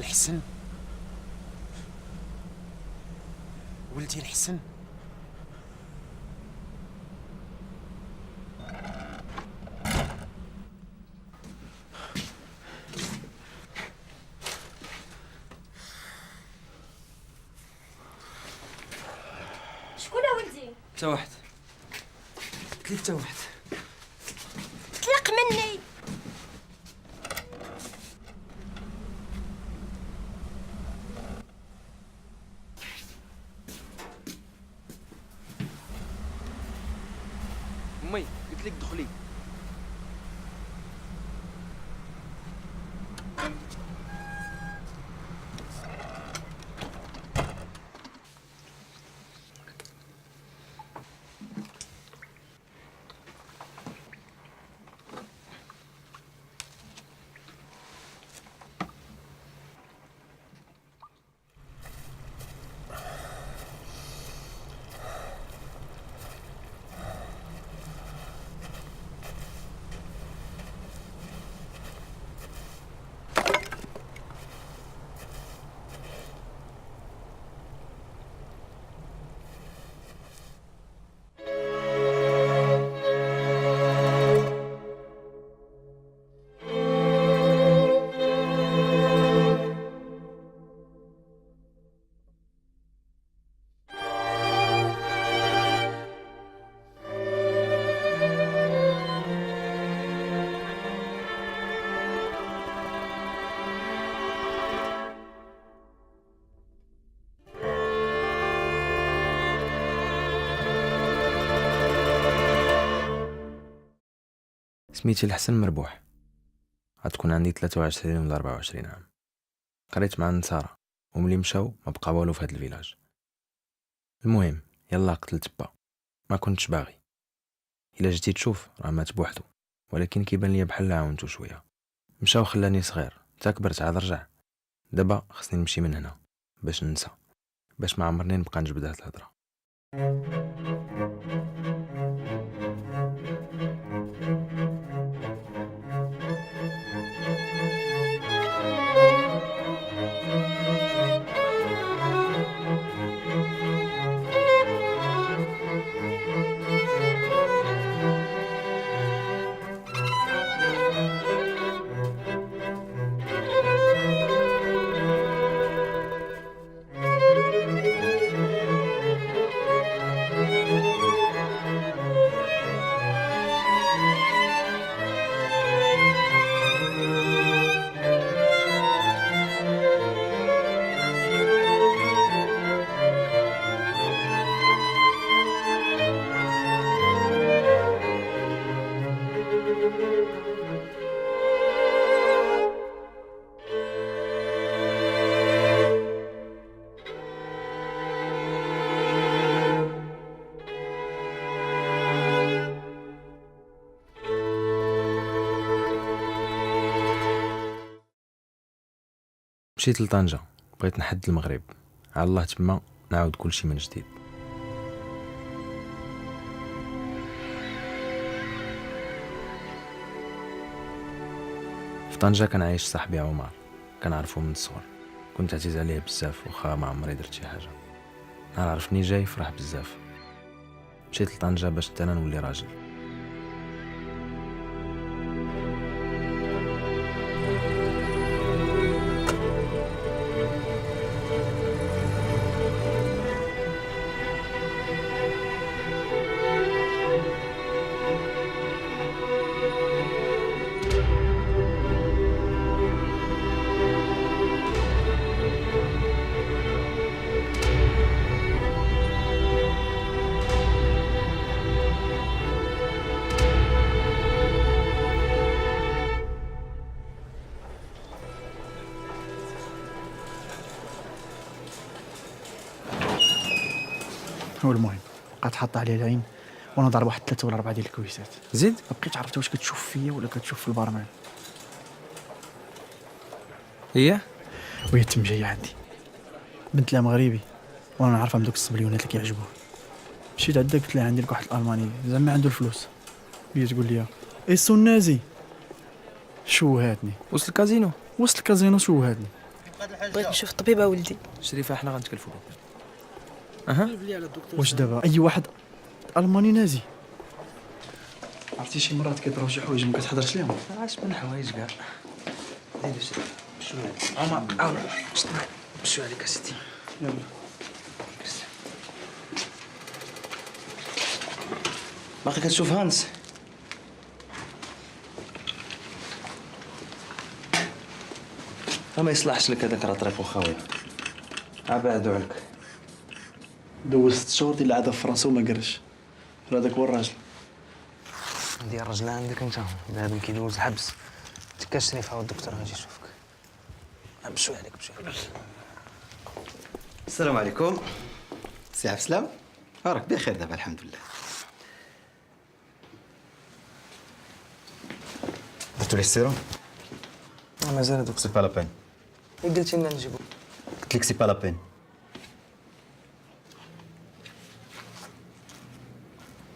الحسن ولدي الحسن. شكون ولدي؟ تا واحد قلت لك تا واحد. طلق مني. امي قلت لك دخلي. سميتي الحسن مربوح، غتكون عندي 23 ولا 24 عام. قريت مع النصارى وملي مشاو ما بقى والو في هاد الفيلاج. المهم يلا قتلت با، ما كنتش باغي. الا جيتي تشوف راه مات بوحدو، ولكن كيبان ليا بحال عاونتو شويه. مشاو خلاني صغير، تا كبرت عاد رجع. دابا خصني نمشي من هنا باش ننسى، باش ما عمرني نبقى نجبد هاد الهضره. مشيت لطنجة، بغيت نحد المغرب، على الله تما نعاود كلشي من جديد. في طنجة كان عايش صاحبي عمر، كنعرفو من الصغر، كنت عزيز عليه بزاف وخا ما عمري درت شي حاجه. نهار عرفني جاي فرح بزاف. مشيت لطنجة باش حتى انا نولي راجل. هو المهم بقات حاطه عليه العين وانا ضارب واحد 3 ولا 4 ديال الكويسات. زيد ما بقيتش عرفت واش كتشوف فيا ولا كتشوف في البرمان. هي وهي تم جايه عندي بنت لها مغربي وانا عارفه من دوك الصبليونات اللي كيعجبوه. مشيت عندها قلت لها عندي لك واحد الالماني زعما عنده الفلوس. هي تقول لي ايسو النازي. شوهاتني وصل الكازينو. وسط الكازينو شوهاتني. بغيت نشوف الطبيبه ولدي. شريفه حنا غنتكلفوا بك. اها واش دابا اي واحد الماني نازي؟ عرفتي شي مرات كيطراو شي حوايج ما كتحضرش ليهم. عاش من حوايج كاع. دير شريف شويه عمر عاود شويه عليك اسيدي. يلا باقي كتشوف هانس؟ ما يصلحش لك هذاك راه طريقو خاوي. بعدو عنك. دوز 6 شهور ديال العاده في فرنسا وما قرش. هذاك هو الراجل. ديال الراجل عندك انت، بنادم كيدوز الحبس. تكا شريف، عاود الدكتور غادي يشوفك. بشوي عليك بشوي عليك. السلام عليكم. سي عبد السلام، راك بخير دابا الحمد لله. درتو لي السيروم؟ مازال دوك. سي با لا بين. قلتي لنا نجيبو. قلت لك سي با لا بين.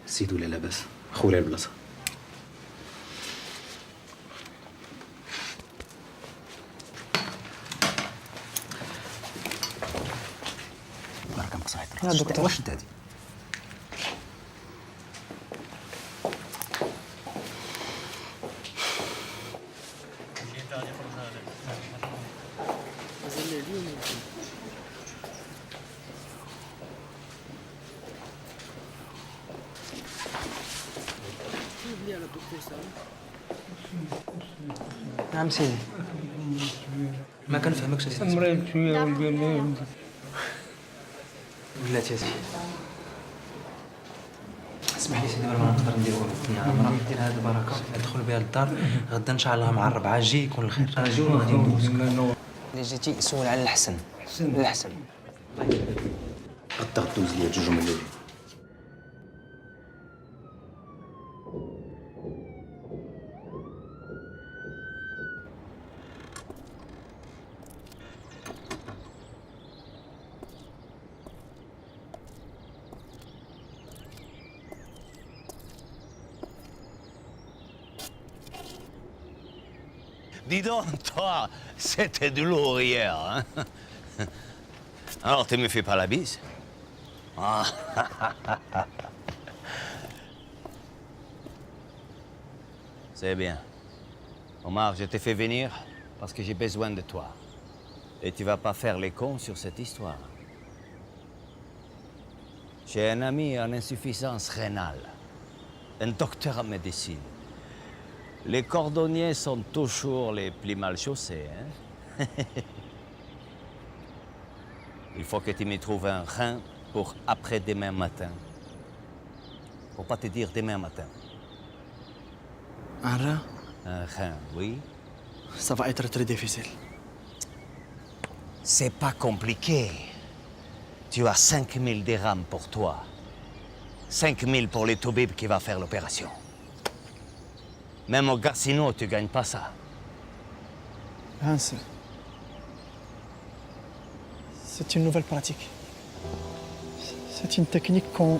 سيدو ولا لاباس؟ خولي البلاصه. راك مقصعد. دكتور. واش انت هادي؟ نعم سيدي. ما كنفهمكش اسيدي. مريض شويه ولدي. ولات يا سيدي. اسمح لي سيدي، ما نقدر نديرو مرة ندير هاد البركه ندخل بها للدار غدا ان شاء الله مع الربعه جي يكون الخير. نجيو وغادي ندوزك. اللي جيتي سول على الحسن. الحسن. غدا غدوز ليا بجوج من الليل. Dis donc, toi, c'était de lourd hier, hein? Alors, tu me fais pas la bise? Ah. C'est bien. Omar, je t'ai fait venir parce que j'ai besoin de toi. Et tu vas pas faire les cons sur cette histoire. J'ai un ami en insuffisance rénale, un docteur en médecine. Les cordonniers sont toujours les plus mal chaussés, hein? Il faut que tu me trouves un rein pour après-demain matin. Pour pas te dire demain matin. Un rein? Un rein, oui. Ça va être très difficile. C'est pas compliqué. Tu as 5000 dirhams pour toi. 5000 pour les toubib qui va faire l'opération. Même au Garcino, tu gagnes pas ça. Hans, c'est une nouvelle pratique. C'est une technique qu'on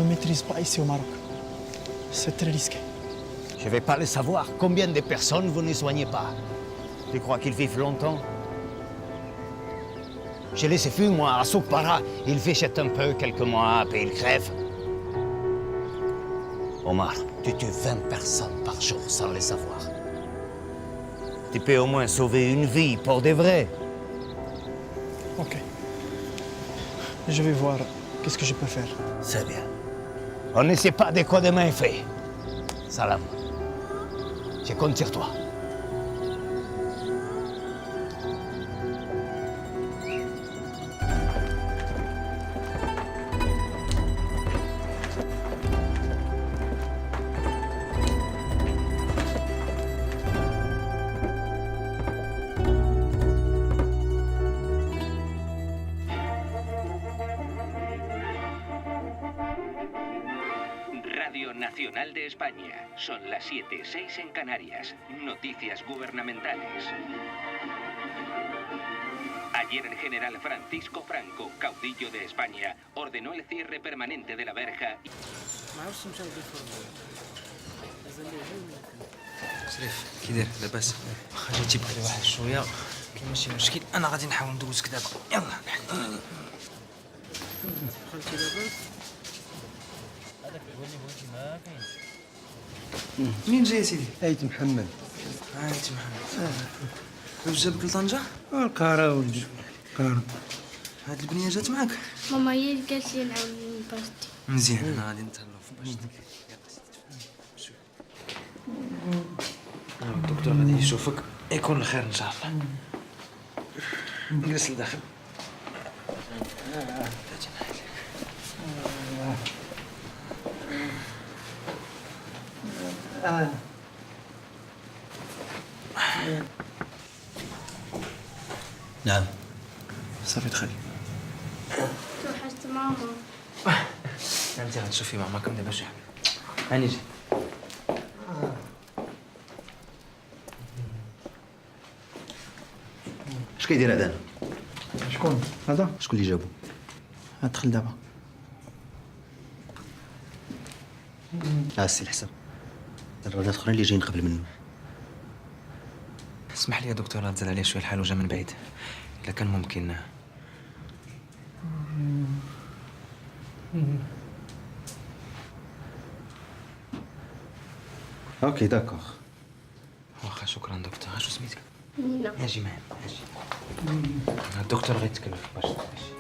ne maîtrise pas ici au Maroc. C'est très risqué. Je vais pas le savoir. Combien de personnes vous ne soignez pas? Tu crois qu'ils vivent longtemps? Je les ai vus, moi, à Soukpara. Ils végètent un peu quelques mois, puis ils crèvent. Omar, tu tues 20 personnes par jour sans le savoir. Tu peux au moins sauver une vie pour de vrai. Ok. Je vais voir qu'est-ce que je peux faire. C'est bien. On ne sait pas de quoi demain est fait. Salam. Je compte sur toi. Radio Nacional de España. Son las 7:06 en Canarias. Noticias gubernamentales. Ayer el general Francisco Franco, caudillo de España, ordenó el cierre permanente de la verja. شريف كي داير لاباس؟ واخا جيتي بغيت واحد شويه كاين ماشي مشكل، انا غادي نحاول ندوزك دابا. يلا نحل. منين جاي سيدي؟ ايت محمد. انت محمد. واش جابك لطنجة؟ القارة ولدي القارة. هاد البنية جات معاك؟ ماما هي اللي قالت لي نعاود نباستي. مزيان، انا غادي نتهلاو في باشتك. الدكتور غادي يشوفك، يكون الخير ان شاء الله. جلس لداخل. نعم. صافي دخلي. توحشت ماما. انت غتشوفي ماماكم دابا شي حاجه. هاني جي. اش كيدير هذا؟ شكون هذا؟ شكون اللي جابو؟ ادخل دابا. السي الحسن. الرادات الاخرين اللي جايين قبل منه. اسمح لي يا دكتور، غتزل عليه شويه الحال وجا من بعيد. الا كان ممكن. اوكي داكوغ. واخا شكرا دكتور. شو سميتك؟ نينا. اجي معايا اجي. الدكتور غيتكلف باش تمشي.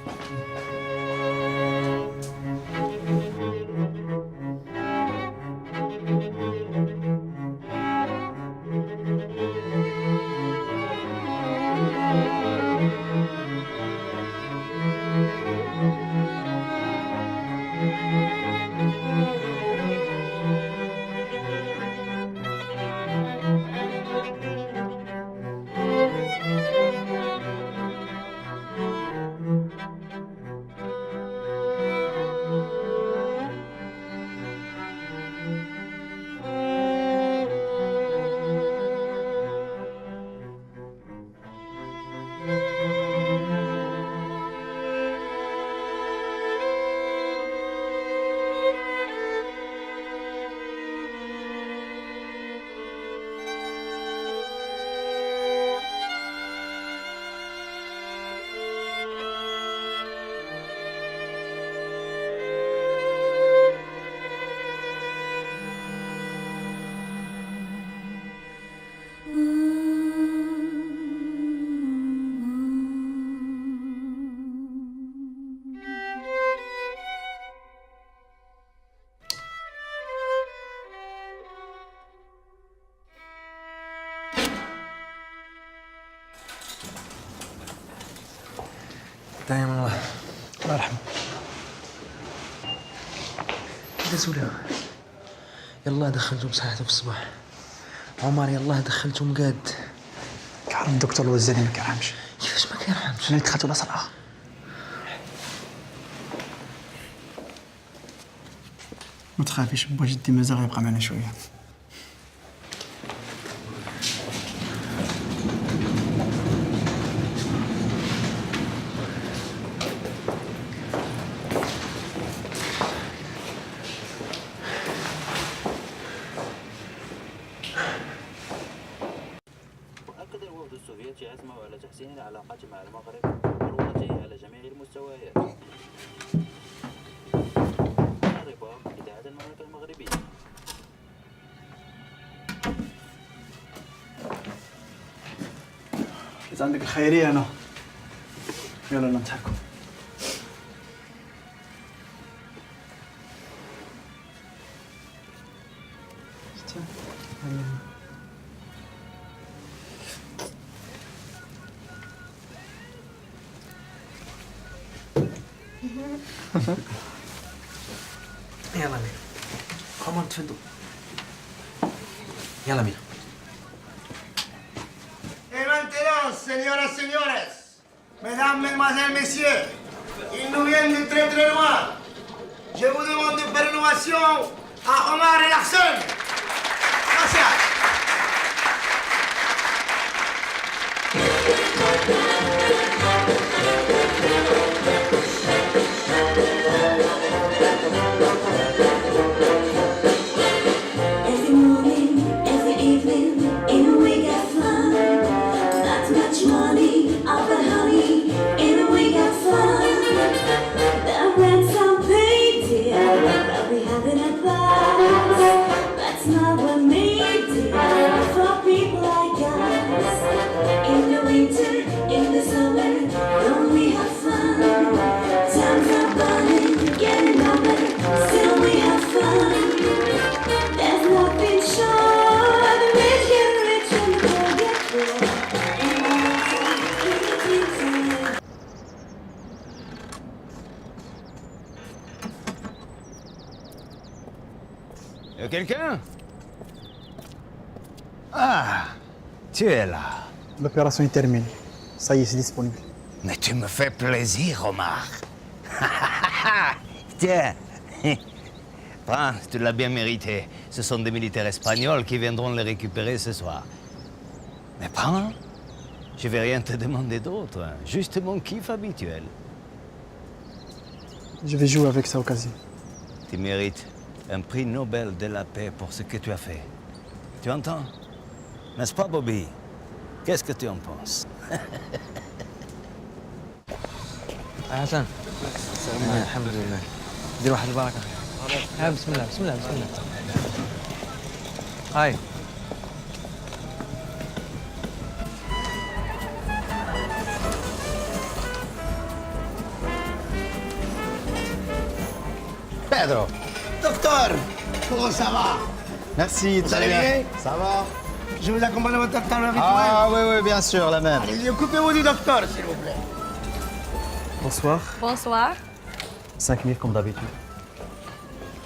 دايم الله الله يرحمه. دازو ليها. يلاه دخلتو بصحيحته في الصباح. عمر يلاه دخلتو مقاد. كيعرف الدكتور الوزاني ما كيرحمش. كيفاش ما كيرحمش؟ انا اللي دخلت ولا صرعه. ما تخافيش با جدي مازال غيبقى معنا شويه. أكد الوفد السوفيتي عزمه على تحسين العلاقات مع المغرب والوطنية على جميع المستويات. الرباط إذاعة المملكة المغربية. كنت عندك الخيريه انا. يلا نضحكوا. يلا مينا. كومون تفضل. يلا مينا. Et maintenant, señoras, señores, mesdames, mesdemoiselles, messieurs, ils nous viennent de très très loin. Je vous demande de faire une ovation à Omar El Hassan. Gracias. Every morning, every evening, in a way get fun. Not much money, for people like us. In the winter, in the summer, when we have fun. Times are burning, getting older, still we have fun. There's nothing short of rich and rich and poor get poor. And all the time, keep it. Y'a quelqu'un? Ah, tu es là. L'opération est terminée. Ça y est, c'est disponible. Mais tu me fais plaisir, Omar. Tiens. Prends, tu l'as bien mérité. Ce sont des militaires espagnols qui viendront le récupérer ce soir. Mais prends, je vais rien te demander d'autre. Juste mon kiff habituel. Je vais jouer avec ça au casier. Tu mérites un prix Nobel de la paix pour ce que tu as fait. Tu entends? N'est-ce pas, Bobby? Qu'est-ce que tu en penses? حسن الحمد لله دير واحد البركه بسم الله بسم الله بسم الله هاي Pedro. Docteur, comment ça va? Merci, Vous très allez bien? Ça va? Je vous accompagne à votre temps rituel. Ah oui, oui, bien sûr, la même. Allez, occupez-vous du docteur, s'il vous plaît. Bonsoir. Bonsoir. 5000 comme d'habitude.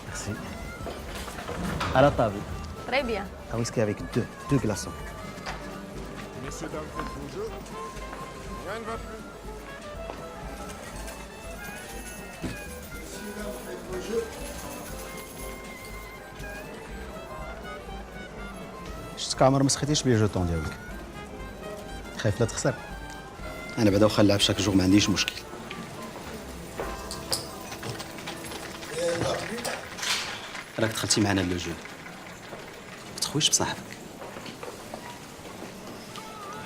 Merci. À la table. Très bien. Un whisky avec deux glaçons. شفتك عمر ما سخيتيش بيا جوطون ديالك. خايف لا تخسر. انا بعدا واخا نلعب شاك جوغ ما عنديش مشكل. راك دخلتي معنا لو جو. ما تخويش بصاحبك.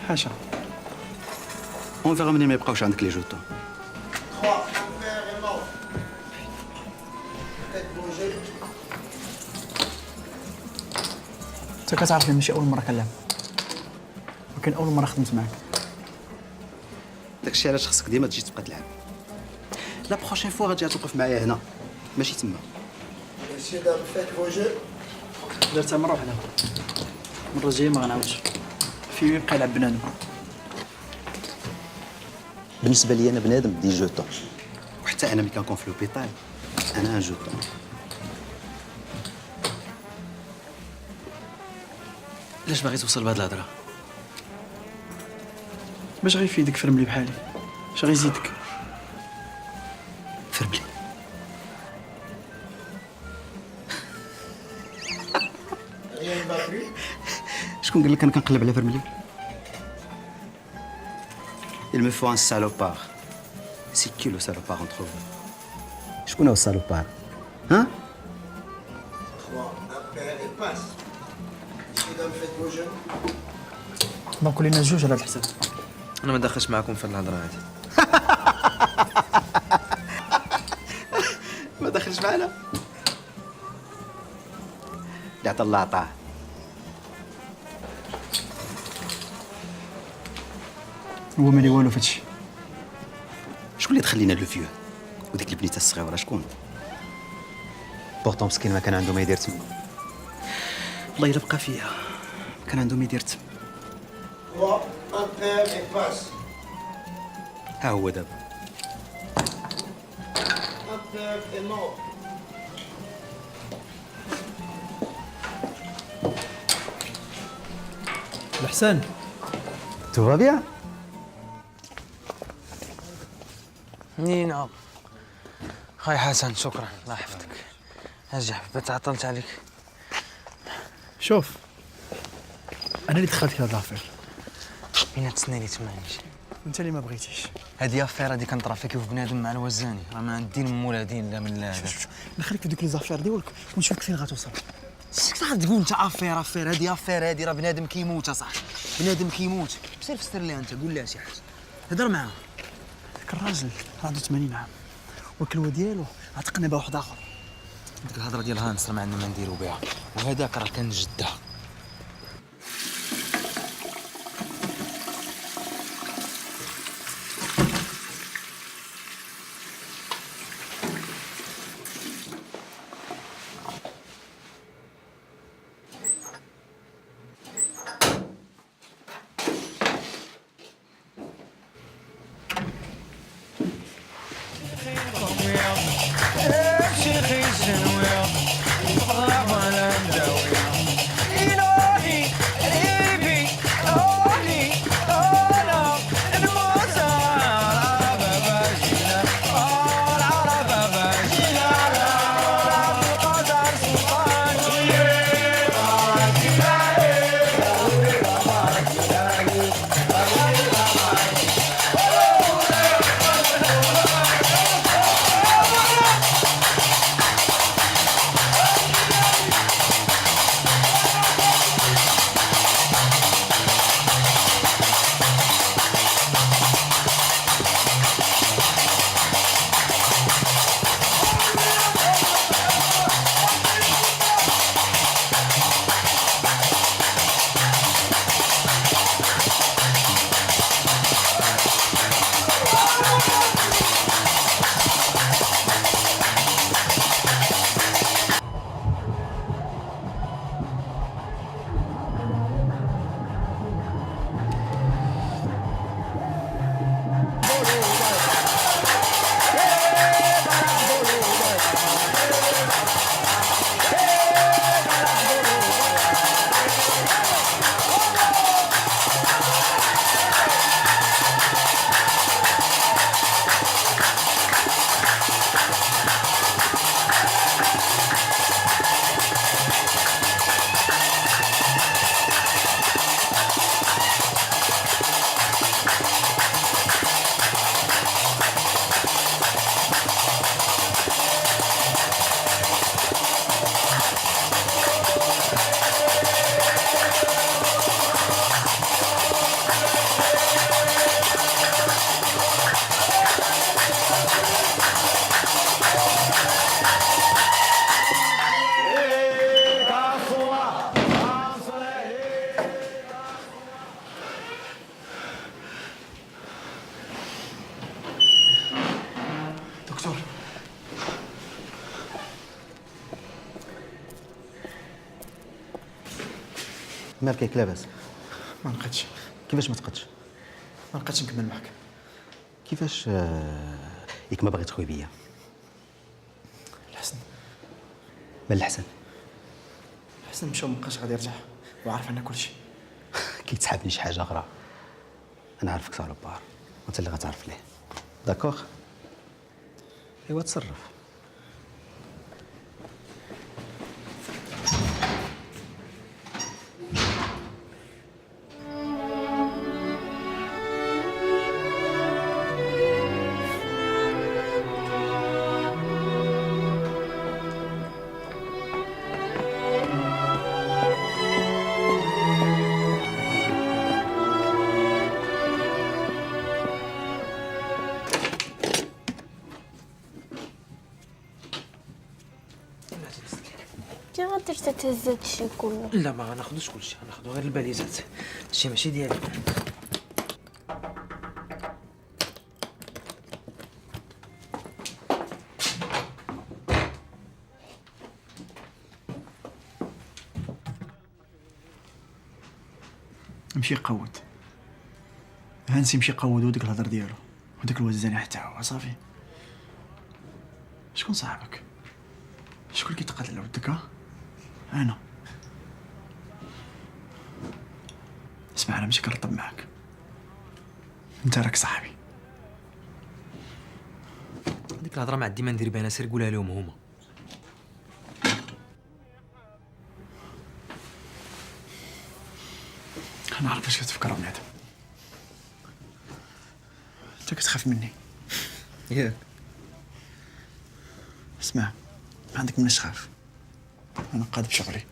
حاشا. اون فيغا منين ما يبقاوش عندك لي جوطون. انت كتعرف لي ماشي اول مره كنلعب، ولكن اول مره خدمت معاك. داكشي علاش خصك ديما تجي تبقى تلعب. لا بروشين فوا غتجي توقف معايا هنا ماشي تما. درتها مره واحده، المره الجايه ما غنعاودش. في يبقى يلعب بنادم. بالنسبه لي انا بنادم دي جوطون، وحتى انا ملي كنكون في لوبيطال انا ان جوطون. علاش باغي توصل بهاد الهضره؟ باش غيفيدك فرملي بحالي، اش غيزيدك؟ فرملي. شكون قال لك انا كنقلب على فرملي؟ Il me faut un salopard. C'est qui le salopard entre vous? شكون هو السالوبار؟ ها؟ دونك ولينا جوج على هاد الحساب. انا ما داخلش معكم في الهضره هذه. ما دخلش معنا. اللي عطا الله عطاه. هو مالي والو فهادشي. شكون اللي دخل لينا لو فيو؟ وديك البنيته الصغيره شكون؟ بورتون مسكين ما كان عنده ما يدير تما. والله الا بقى فيا كان عنده ما يدير تما. ها هو دابا. الحسن. تو فا بيان؟ نعم. خاي حسن شكرا الله يحفظك. اجي حبيت تعطلت عليك. شوف انا اللي دخلتك لهاد لافير. بينا تسناني تما نمشي. انت اللي ما بغيتيش. هادي افير هادي كنطرا فيك في بنادم مع الوزاني، راه ما عندي مولا دين لا من لا. نخليك في دوك لي زافير ديالك ونشوف فين غتوصل. شنو تقول انت افير هادي افير هادي راه بنادم كيموت اصاحبي، بنادم كيموت. سير فسر ليها انت قول لها شي حاجه هضر معاه. داك الراجل راه عنده 80 عام والكلوه ديالو عتقنا بها واحد اخر. ديك الهضره ديال هانس راه ما عندنا ما نديرو بها، وهذاك راه كان جده مالك ياك لاباس؟ ما نقدش. كيفاش ما تقدش؟ ما نقدش نكمل معك. كيفاش ياك ما باغي تخوي بيا؟ الحسن من الحسن الحسن مشى ومبقاش غادي يرجع وعارف عنا كلشي. كي تسحبني شي حاجه اخرى انا عارفك صالبار وانت اللي غتعرف ليه. داكوغ؟ ايوا تصرف. كي غادي تهز هادشي كله؟ لا ما غناخدوش كلشي، غناخدو غير الباليزات. هادشي ماشي ديالي. مشي قود هانسي، مشي قود وديك الهضر ديالو وديك الوزاني حتى هو صافي. شكون صاحبك؟ شكون اللي كيتقاتل على ودك؟ انا. اسمع انا ماشي كنرطب معاك، انت راك صاحبي. ديك الهضره ما عندي ما ندير بها، انا سير قولها لهم هما. انا عارف اش كتفكر بنادم، انت كتخاف مني ياك؟ اسمع، ما عندك مناش تخاف، انا قاد بشغلي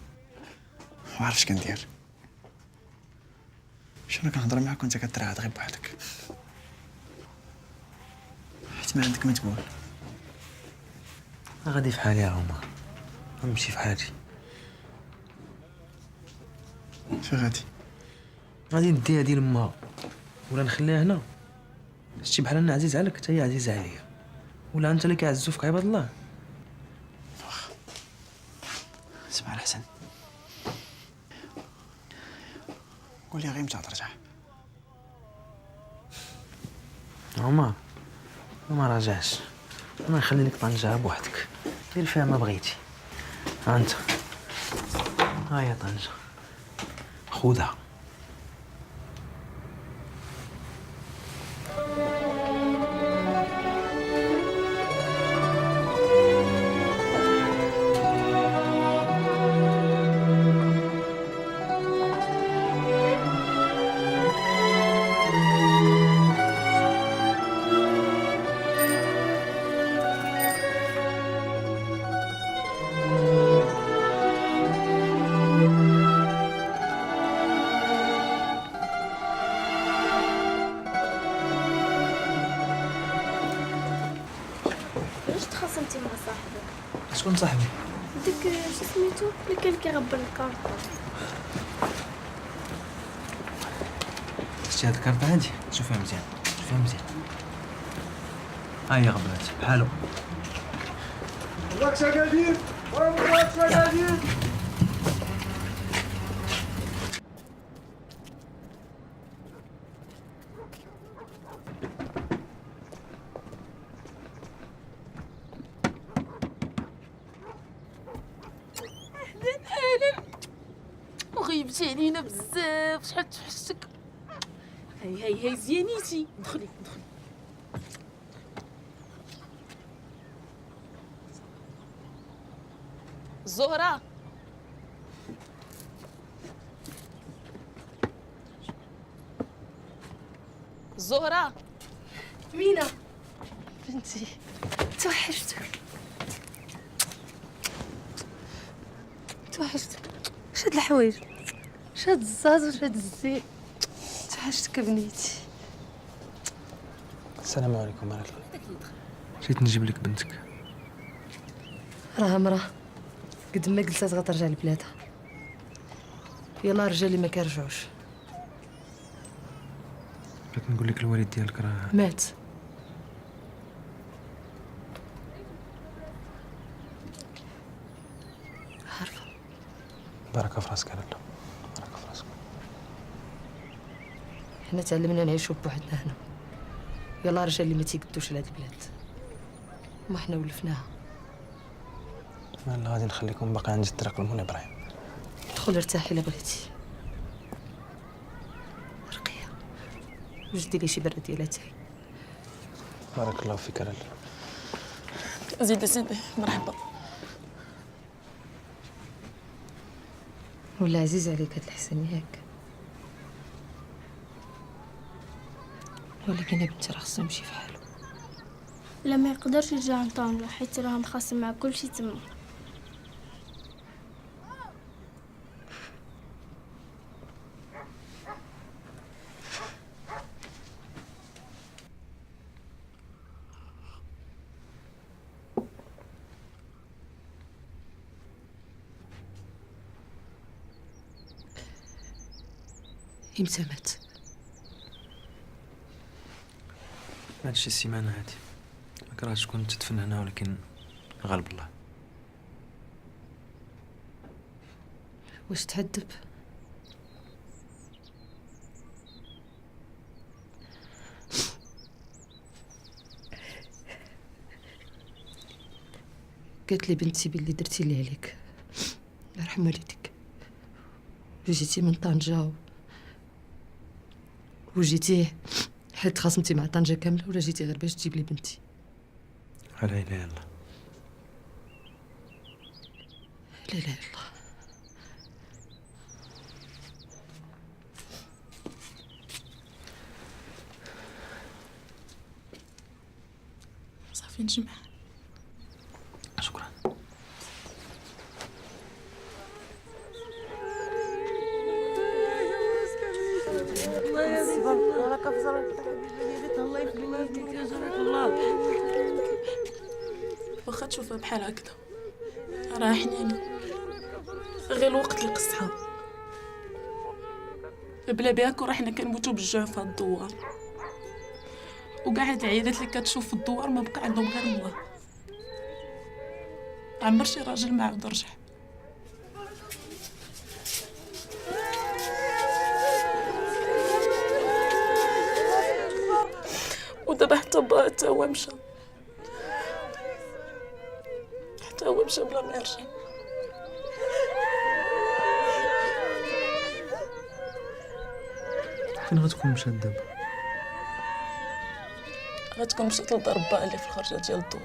وعارف اش كندير. شنو كنهضر معاك وانت كتراعد غير بوحدك، حيت ما عندك ما تقول. غادي في حالي يا عمر، غنمشي في حالي. فين غادي؟ غادي نديها ديال امها ولا نخليها هنا. شتي بحال انا عزيز عليك حتى هي عزيزه عليا، ولا انت اللي كيعزو فيك عباد الله. اسمع الحسن، قول لي غير متى ترجع. عمر ما راجعش، انا نخلي لك طنجة بوحدك دير فيها ما بغيتي. ها انت، ها هي طنجة، خذها. علاش تخاصمتي مع صاحبك؟ شكون صاحبي؟ ديك شو سميتو اللي كان كيغبن الكارطة؟ شتي هاد الكارطة هادي، شوفيها مزيان، شوفيها مزيان. ها هي غبنات بحالو. وغيبتي علينا بزاف، شحال توحشتك. هاي زيانيتي، دخلي. زهرة، زهرة مينا بنتي، توحشتك. شاد الحوايج، شاد الزاز وشاد الزين. توحشتك بنيتي. السلام عليكم ورحمة الله. جيت نجيب لك بنتك. راها مراه قد ما قلت غترجع لبلادها. يلا الرجال اللي ما كيرجعوش. بغيت نقول لك الوالد ديالك راه مات. عارفه. بركة في راسك يا لاله، بركة في راسك. حنا تعلمنا نعيشوا بوحدنا هنا. يلا رجال اللي ما تيقدوش لهاد البلاد، ما حنا ولفناها. لا غادي نخليكم باقي عند الطريق لمولاي ابراهيم. دخل ارتاحي الا بغيتي. رقيه وجدي لي شي برة ديال اتاي. بارك الله فيك لاله. زيدي زيدي مرحبا. ولا عزيز عليك هاد الحسن ياك؟ ولكن بنتي راه خصو يمشي في حالو. لا ما يقدرش يرجع عند طنجة حيت راه مخاصم مع كلشي تما. امتى مات؟ مات شي سيمانه هادي. ما كرهتش تكون تدفن هنا ولكن غالب الله. واش تهذب؟ قالت لي بنتي باللي درتي اللي عليك، الله يرحم والديك. جيتي من طنجة وجيتي حيت تخاصمتي مع طنجة كاملة، ولا جيتي غير باش تجيب لي بنتي؟ لا اله الا الله. لا اله الا الله. صافي نجمع. شكرا. واخا تشوفها بحال هكذا راه حنينه، غير الوقت اللي قصها. بلا بياك وراه حنا كنموتو بالجوع في هاد الدوار، وكاع هاد العيالات اللي كتشوف في الدوار ما بقى عندهم غير الله. عمر شي راجل ما عاود رجع. ودابا حتى هو مشى، حتى هو مشى بلا ما يرجع. فين غتكون مشات دابا؟ غتكون مشات لدار باها اللي في الخرجه ديال الدوار.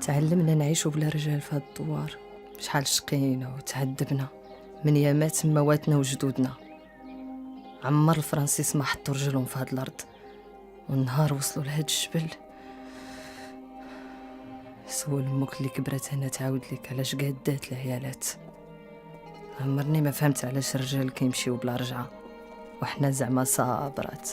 تعلمنا نعيشوا بلا رجال في هاد الدوار. شحال شقينا وتعذبنا من يامات مواتنا وجدودنا. عمر الفرنسيس ما حطوا رجلهم في هاد الارض، والنهار وصلوا لهاد الجبل. سول امك اللي كبرت هنا تعاود لك علاش قادات العيالات. عمرني ما فهمت علاش الرجال كيمشيو بلا رجعه وحنا زعما صابرات.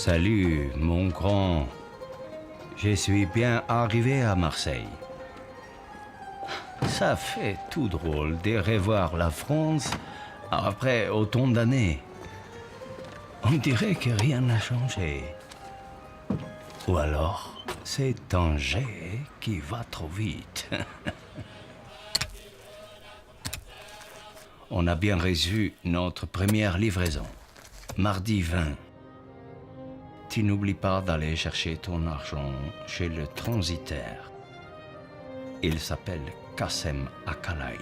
Salut, mon grand. Je suis bien arrivé à Marseille. Ça fait tout drôle de revoir la France après autant d'années. On dirait que rien n'a changé. Ou alors, c'est Tanger qui va trop vite. On a bien reçu notre première livraison. Mardi 20. Tu n'oublies pas d'aller chercher ton argent chez le transitaire. Il s'appelle Kassem Akalai.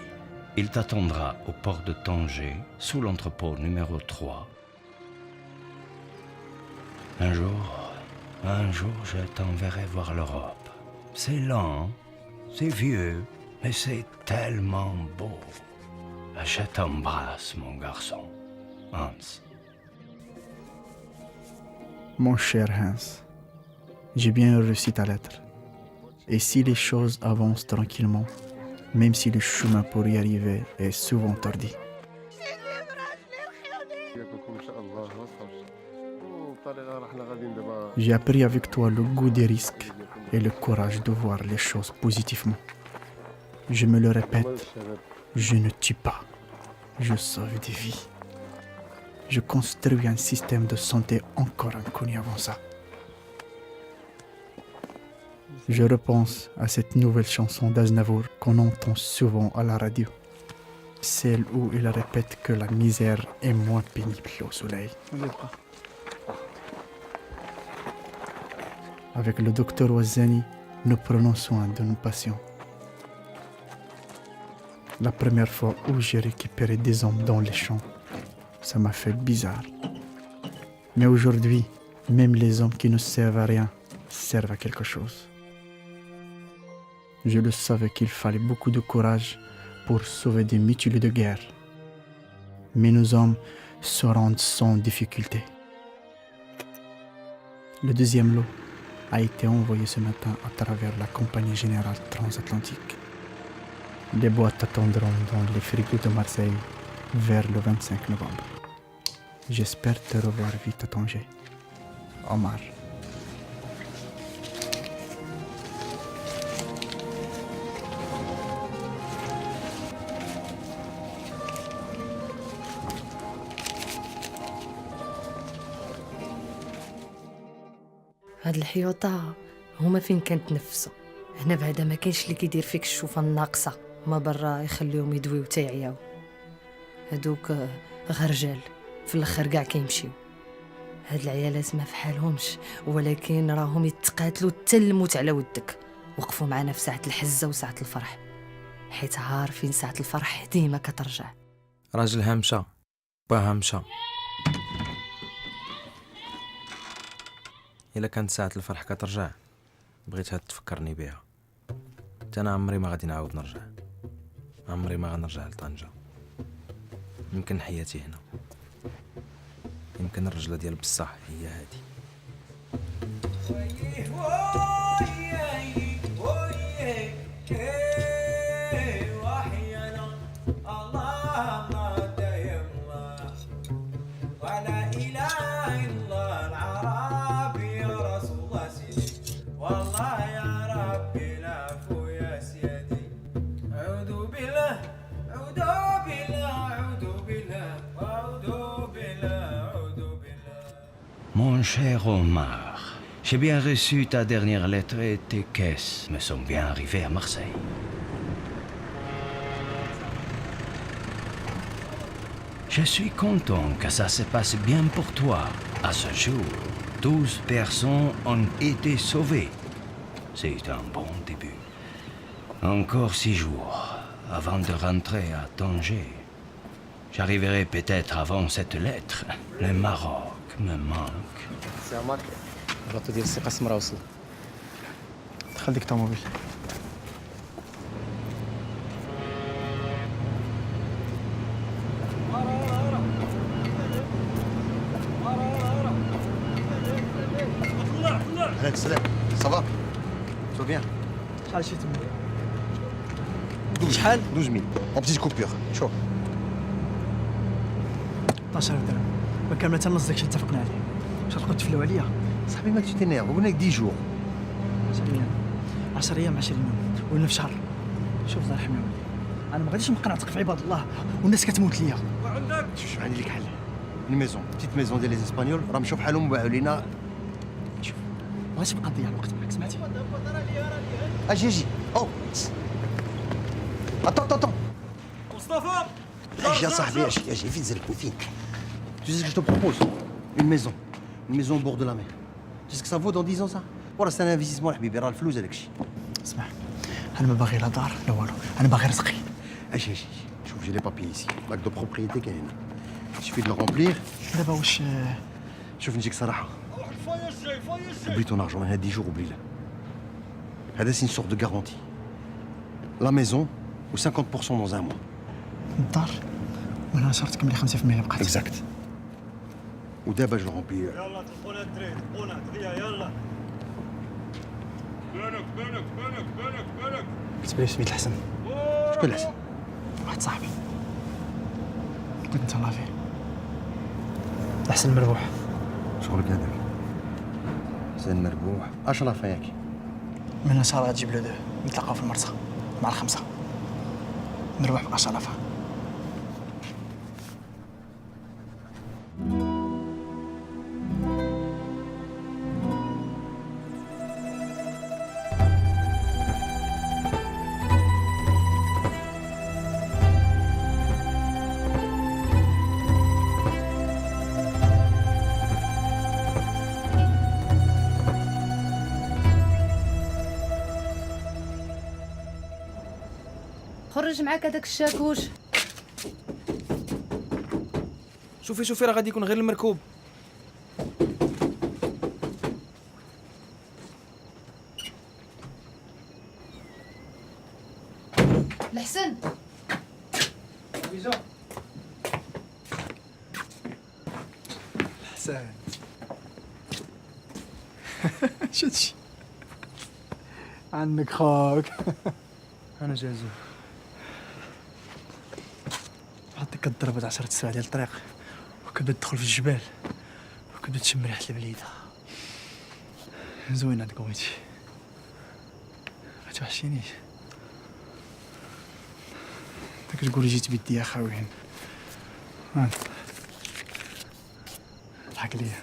Il t'attendra au port de Tanger, sous l'entrepôt numéro 3. Un jour, je t'enverrai voir l'Europe. C'est lent, c'est vieux, mais c'est tellement beau. Je t'embrasse, mon garçon. Hans. Mon cher Hans, j'ai bien reçu ta lettre. Et si les choses avancent tranquillement, même si le chemin pour y arriver est souvent tordu. J'ai appris avec toi le goût des risques et le courage de voir les choses positivement. Je me le répète, je ne tue pas, je sauve des vies. Je construis un système de santé encore inconnu avant ça. Je repense à cette nouvelle chanson d'Aznavour qu'on entend souvent à la radio. Celle où il répète que la misère est moins pénible au soleil. Avec le docteur Ouazzani, nous prenons soin de nos patients. La première fois où j'ai récupéré des hommes dans les champs, ça m'a fait bizarre. Mais aujourd'hui, même les hommes qui ne servent à rien servent à quelque chose. Je le savais qu'il fallait beaucoup de courage pour sauver des mutilés de guerre. Mais nos hommes se rendent sans difficulté. Le deuxième lot a été envoyé ce matin à travers la Compagnie Générale Transatlantique. Les boîtes attendront dans les frigos de Marseille vers le 25 novembre. J'espère te revoir vite à Tanger. Omar. هاد الحيوطة هما فين كنتنفسوا. هنا بعدا ما كاينش اللي كيدير فيك الشوفة الناقصة، ما برا يخليهم يدويو تيعياو. هادوك غرجال في الاخر كاع كيمشيو. هاد العيالات ما فحالهمش، ولكن راهم يتقاتلوا حتى الموت على ودك. وقفوا معنا في ساعة الحزة وساعة الفرح، حيت عارفين ساعة الفرح ديما كترجع. راجلها مشى، باها مشى. إلا كانت ساعة الفرح كترجع بغيتها تفكرني بها. حتى أنا عمري ما غادي نعاود نرجع، عمري ما غنرجع لطنجة. يمكن حياتي هنا، يمكن الرجلة ديال بصح هي هادي. Mon cher Omar, j'ai bien reçu ta dernière lettre et tes caisses me sont bien arrivées à Marseille. Je suis content que ça se passe bien pour toi. À ce jour, 12 personnes ont été sauvées. C'est un bon début. Encore 6 jours avant de rentrer à Tanger. J'arriverai peut-être avant cette lettre. Le Maroc me manque. سي عمر الباطو ديال السي قاسم راه وصل. دخل ديك الطوموبيل. عليك السلام. صافا تو بيان. شحال شي تما؟ شحال 12000 اون بتيت كوبور. شوف 12000 درهم. ما كامله حتى النص داكشي اللي اتفقنا عليه. واش غتبقاو تفلاو عليا؟ صاحبي مالك تينيرف، قلنا لك 10 جور. 10 ايام 20 يوم ولنا في شهر. شوف الله يرحم والدي، انا ما غاديش نبقى نعتق في عباد الله والناس كتموت ليا. شوف عندي لك حل. الميزون بتيت ميزون ديال لي اسبانيول راهم شوف حالهم باعوا لينا. شوف ما غاديش نبقى نضيع الوقت معاك، سمعتي؟ اجي او اتون مصطفى اجي يا صاحبي اجي فين زلكو فين. Tu sais ce que je te propose? Une maison au bord de la mer. Tu sais ce que ça vaut dans 10 ans ça? وراه c'est un investissement الحبيبي، راه الفلوس هذاك الشيء. اسمع انا ما باغي لا دار لا والو، انا باغي رزقي. اجي شوف جي لي بابي ici. باك دو بروبريتي كاين هنا. suffit de le remplir. دابا واش شوف نجيك صراحه. oublie ton argent هاد 10 jours oublie-le. هذا c'est une sorte de garantie. La maison ou 50% dans un mois. الدار وانا شرط كملي 5% بقات. Exact. ودابا جو رومبير. يلا تلقونا الدري تلقونا دغيا يلا. بالك. كتب لي سميت الحسن. شكون الحسن؟ واحد صاحبي. قلت انت الله فيه. الحسن مربوح. شغلك هذاك. حسن مربوح. اشرف ياك. من نهار غتجيب له نتلاقاو في المرسى مع الخمسة. مربوح بقى شرفها. خرج معاك هذاك الشاكوش. شوفي راه غادي يكون غير المركوب. الحسن حسن شتي عندك خوك. انا جازو. عطيك كضربت 10 سوايع ديال الطريق وكتبدا تدخل في الجبال وكتبدا تشم ريحة البليدة. زوين عندك خويتي. غتوحشيني. انت كتقولي جيت بيدي يا خاوين. ضحك ليا.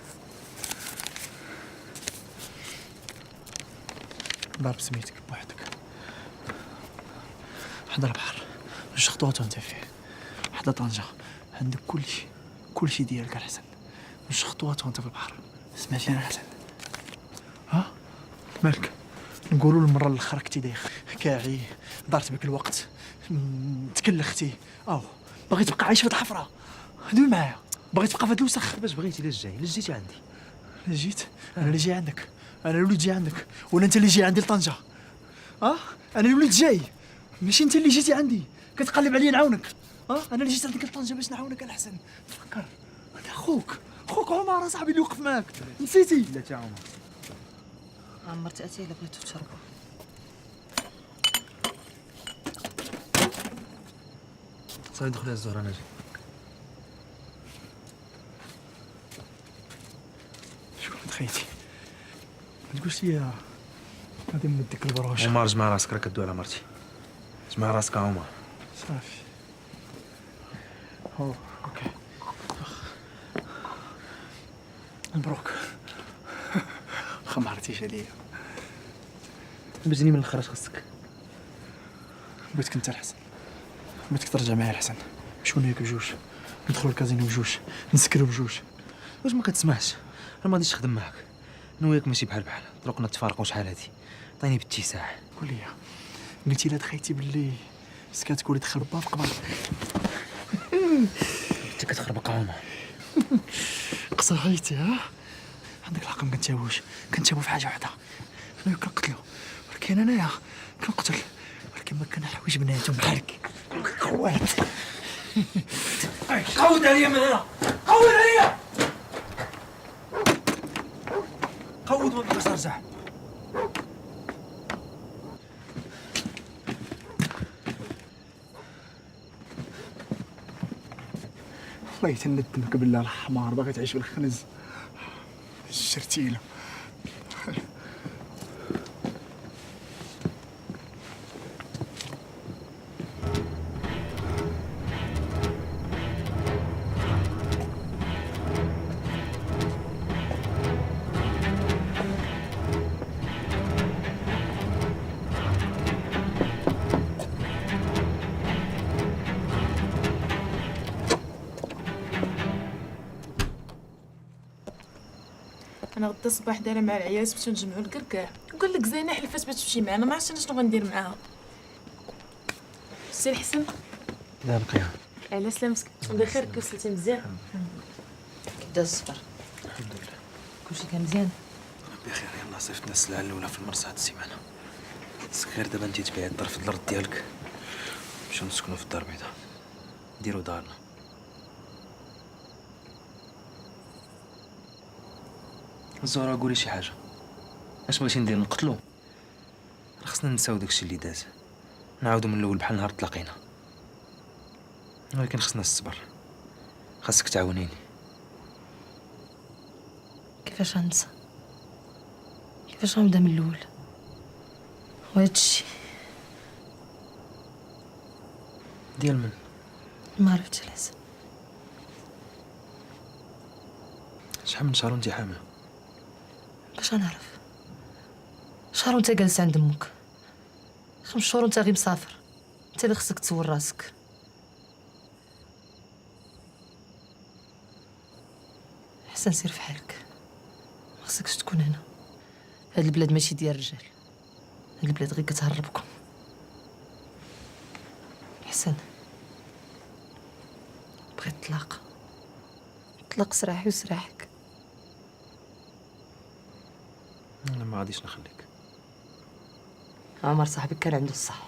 ضرب سميتك بوحدك حدا البحر 2 خطوات وانت فيه. حدا طنجة عندك كلشي ديالك الحسن. 2 خطوات وانت في البحر. سمعتي انا حسن؟ ها مالك؟ نقولوا المره الاخرى كنتي دايخ كاعي دارت بك الوقت تكلختي باغي تبقى عايش في الحفره. دوي معايا باغي تبقى في هاد الوسخ. باش بغيتي لاش جاي؟ لاش جيتي عندي؟ لا جيت انا اللي جاي عندك. انا اللي جاي عندك ولا انت اللي جاي عندي لطنجة؟ انا اللي وليت جاي ماشي انت اللي جيتي عندي كتقلب عليا نعاونك. انا اللي جيت عندك لطنجة باش نعاونك الحسن. تفكر انا خوك عمر صاحبي اللي وقف معاك. نسيتي؟ لا تا عمر. عمرت اتاي الا بغيتو تشربوا. صافي دخلي الزهر انا جاي. شكون تخيتي؟ ما تقولش لي غادي نمدك البروشه. عمر جمع راسك راه كدوي على مرتي. جمع راسك عمر. صافي اوكي مبروك. ما عرفتيش عليا. بجني من الاخر اش خصك؟ بغيتك انت الحسن. بغيتك ترجع معايا الحسن. نمشيو ناكلو بجوج ندخلو الكازينو بجوج نسكرو بجوج. واش ما كتسمعش؟ راه ما غاديش نخدم معاك. انا وياك ماشي بحال طرقنا تفارقوا شحال هادي. عطيني باتساع. قول لي قلتي لا تخيتي باللي سكاتك وليت خربا في قبر. انت كتخربق عمر. قصيتي عندك الحق. ما كنتابو في حاجه وحده. انا كنقتلو ولكن انايا كنقتل ولكن ما كان حوايج بناتهم بحالك خوات. قود عليا من هنا. قود عليا. قود ما بغيتش نرجع. والله تندمك بالله الحمار باغي تعيش بالخنز. الشرتيله. انا غدا الصباح دايره مع العيال باش نجمعوا الكركاع. نقول لك زينه حلفات باش تمشي معنا ما عرفتش انا شنو غندير معاها. سي الحسن لا بقيها. على سلامتك بخير. كي وصلتي مزيان؟ داز الصبر. الحمد لله كلشي كان مزيان. بخير. يلاه صيفطنا السلعه الاولى في المرسى هاد السيمانه. غير دابا انت تبيعي الدار في الارض ديالك نمشيو نسكنوا في الدار البيضاء. نديرو دارنا. الزهرة قولي شي حاجة. اش بغيتي ندير نقتلو؟ خصنا ننساو داكشي اللي داز، نعاودو من الاول بحال نهار تلاقينا. ولكن خصنا الصبر. خاصك تعاونيني. كيفاش غنسى؟ كيفاش غنبدا من الاول؟ وهادشي ديال من؟ ما عرفتش علاش. شحال من شهر وانتي حاملة؟ باش غنعرف؟ شهر وانت جالس عند امك، 5 شهور وانت غير مسافر. انت اللي خصك تصور راسك. احسن سير في حالك، ما خصكش تكون هنا. هاد البلاد ماشي ديال الرجال، هاد البلاد غير كتهربكم. احسن بغيت طلاق، طلق سراحي وسراحك. انا ما غاديش نخليك. عمر صاحبك كان عنده الصح.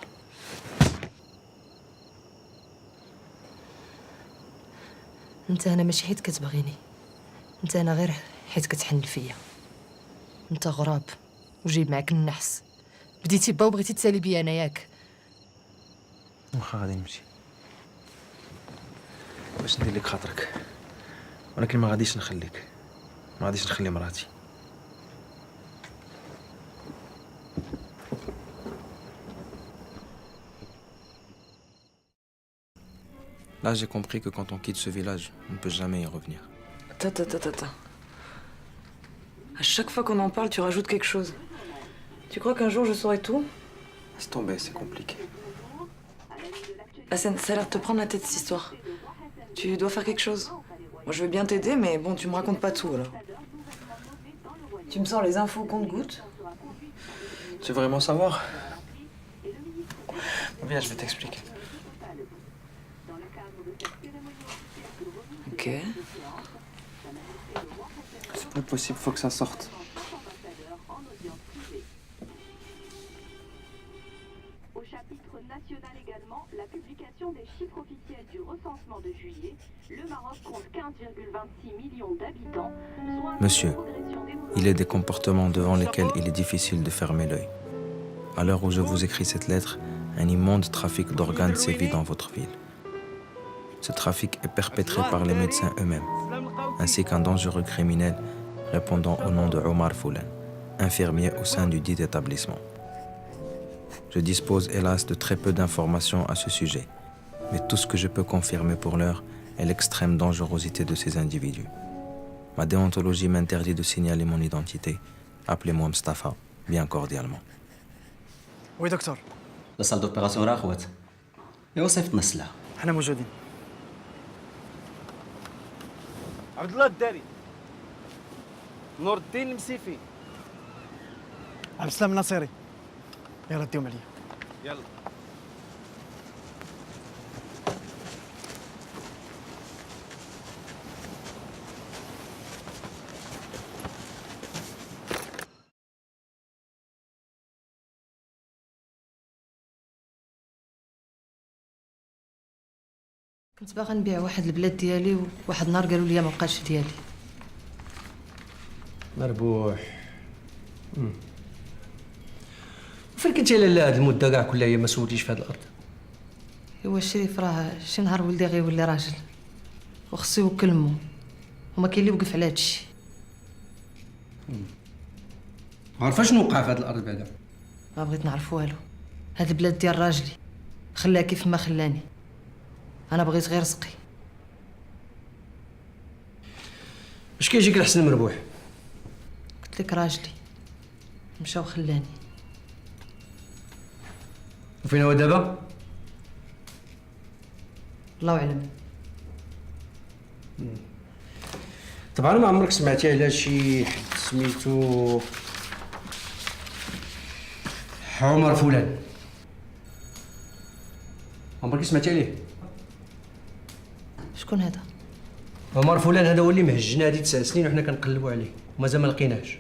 انت هنا ماشي حيت كتبغيني، انت هنا غير حيت كتحن فيا. انت غراب وجايب معاك النحس. بديتي با وبغيتي تسالي بيا انا ياك. واخا غادي نمشي باش ندير لك خاطرك، ولكن ما غاديش نخليك، ما غاديش نخلي مراتي. Là, j'ai compris que quand on quitte ce village, on ne peut jamais y revenir. Attends. À chaque fois qu'on en parle, tu rajoutes quelque chose. Tu crois qu'un jour je saurai tout? Laisse tomber, c'est compliqué. Hassan, ça a l'air de te prendre la tête cette histoire. Tu dois faire quelque chose. Moi je veux bien t'aider, mais bon, tu me racontes pas tout alors. Tu me sors les infos au compte-gouttes? Tu veux vraiment savoir? Viens, je vais t'expliquer. Ok. C'est pas possible, faut que ça sorte. Au chapitre national également, la publication des chiffres officiels du recensement de juillet, le Maroc compte 15,26 millions d'habitants, soit... Monsieur, il est des comportements devant lesquels il est difficile de fermer l'œil. À l'heure où je vous écris cette lettre, un immonde trafic d'organes sévit dans votre ville. Ce trafic est perpétré par les médecins eux-mêmes, ainsi qu'un dangereux criminel répondant au nom de Omar Foulen, infirmier au sein du dit établissement. Je dispose hélas de très peu d'informations à ce sujet, mais tout ce que je peux confirmer pour l'heure est l'extrême dangerosité de ces individus. Ma déontologie m'interdit de signaler mon identité. Appelez-moi Mustafa, bien cordialement. وي دكتور؟ لا سال دوبيراسيون راه خوات. ايوا صيفطنا السلاح. حنا موجودين. عبد الله الداري، نور الدين المسيفي، عبد السلام الناصري. يلا ديهم عليا. يلا. كنت باغا نبيع واحد البلاد ديالي، وواحد النهار قالوا لي ما بقاش ديالي. مربوح. فين كنتي لالا هاد المده كاع كلها هي ما سولتيش في هاد الارض؟ ايوا الشريف راه شي نهار ولدي غيولي راجل وخصو يوكل مو، وما كاين اللي يوقف على هادشي. عارفه شنو وقع في هاد الارض بعدا؟ ما بغيت نعرف والو. هاد البلاد ديال راجلي خلاه كيف ما خلاني. انا بغيت غير رزقي. اش كيجيك الحسن مربوح؟ قلت لك راجلي مشى وخلاني. وفين هو دابا؟ الله اعلم. طبعا ما عمرك سمعتي على شي حد سميتو عمر فلان؟ عمرك سمعتي عليه؟ شكون هذا؟ عمر فلان هذا هو اللي مهجنا هادي 9 سنين وحنا كنقلبوا عليه ومازال ما لقيناهش.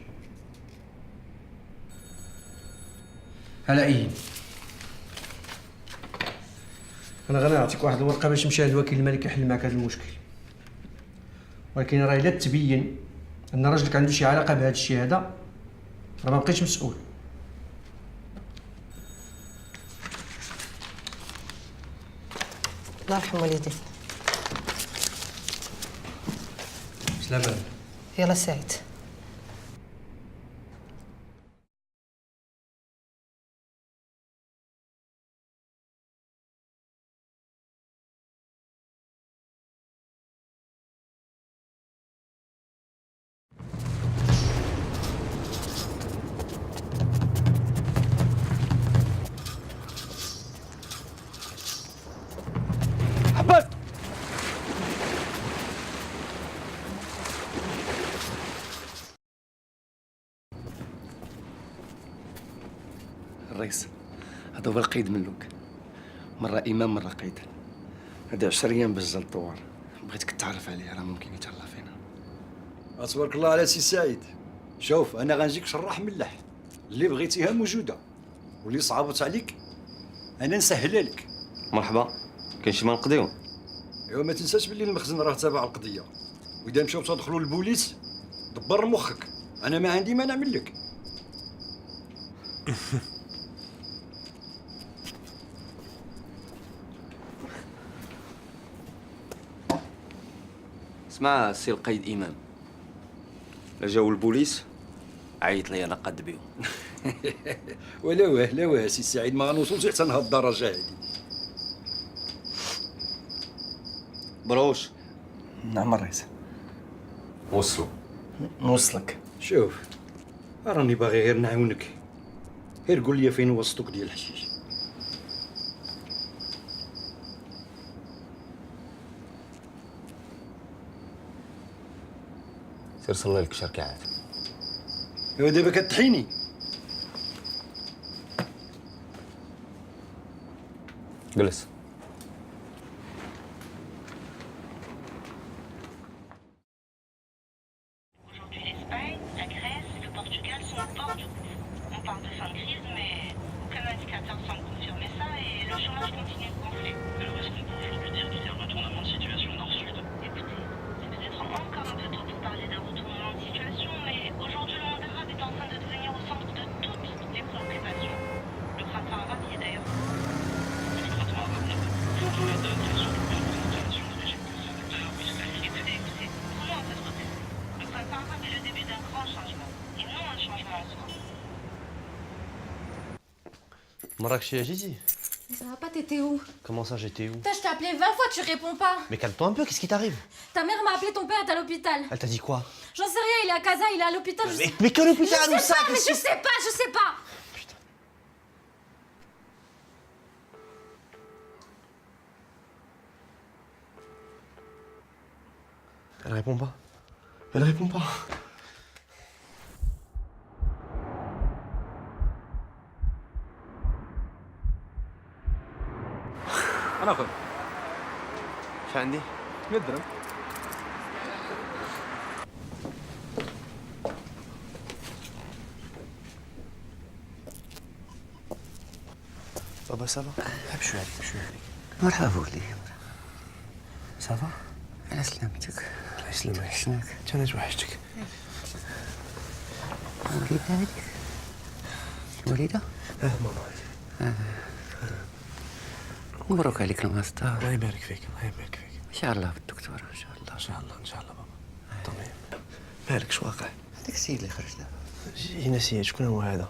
على اي انا غنعطيك واحد الورقه باش تمشي للوكيل الملكي يحل معك هذا المشكل، ولكن راه الا تبين ان راجلك عنده شي علاقه بهذا الشيء هذا راه ما بقيتش مسؤول. الله يرحم والديك. سلامة. يلا سعيد. حبس. الرئيس، هذا هو القيد من لوك. مرة إمام مرة قيد. هذا 10 أيام باش جا الطوار. بغيتك تعرف عليه، راه ممكن يتهلا فينا. تبارك الله على سي سعيد. شوف انا غنجيك شراح ملح، اللي بغيتيها موجوده واللي صعبت عليك انا نسهلها لك. مرحبا، كاين شي ما نقضيو؟ ايوا ما تنساش باللي المخزن راه تابع القضيه، واذا مشاو تدخلوا للبوليس دبر مخك، انا ما عندي ما نعمل لك. اسمع سي القيد إمام، لا جاو البوليس عيط لي انا قد بيهم. ولا واه لا واه سي سعيد، ما غنوصلوش حتى لهاد الدرجه هادي. بروش. نعم الرئيس. وصلوا. نوصلك. شوف راني باغي غير نعاونك، غير قول لي فين هو السطوك ديال الحشيش. سير صلي لك شركات. ايوا دابا كتحيني. جلس. Marrakech, j'y. Mais ça va pas, t'étais où? Comment ça, j'étais où? Putain, je t'ai appelé 20 fois, tu réponds pas. Mais calme-toi un peu, qu'est-ce qui t'arrive? Ta mère m'a appelé, ton père est à l'hôpital. Elle t'a dit quoi? J'en sais rien, il est à Casa, il est à l'hôpital. Mais quel hôpital? Je Où sais ça? pas, mais je sais pas, je sais pas. Elle répond pas. Elle répond pas. انا اخذ. ايش عندي؟ 100 درهم. بابا سافا؟ بشوي عليك بشوي عليك. مرحبا ولدي. سافا؟ على سلامتك. الله يسلمك. شناك؟ انا توحشتك. وليدة هذيك؟ وليدة؟ ماما. مبروك عليك الماستر. الله يبارك فيك، الله يبارك فيك. ان شاء الله بالدكتور ان شاء الله. ان شاء الله ان شاء الله بابا. طمين. مالك شو واقع؟ هذاك السيد اللي خرج دابا. جي نسيت شكون هو هذا؟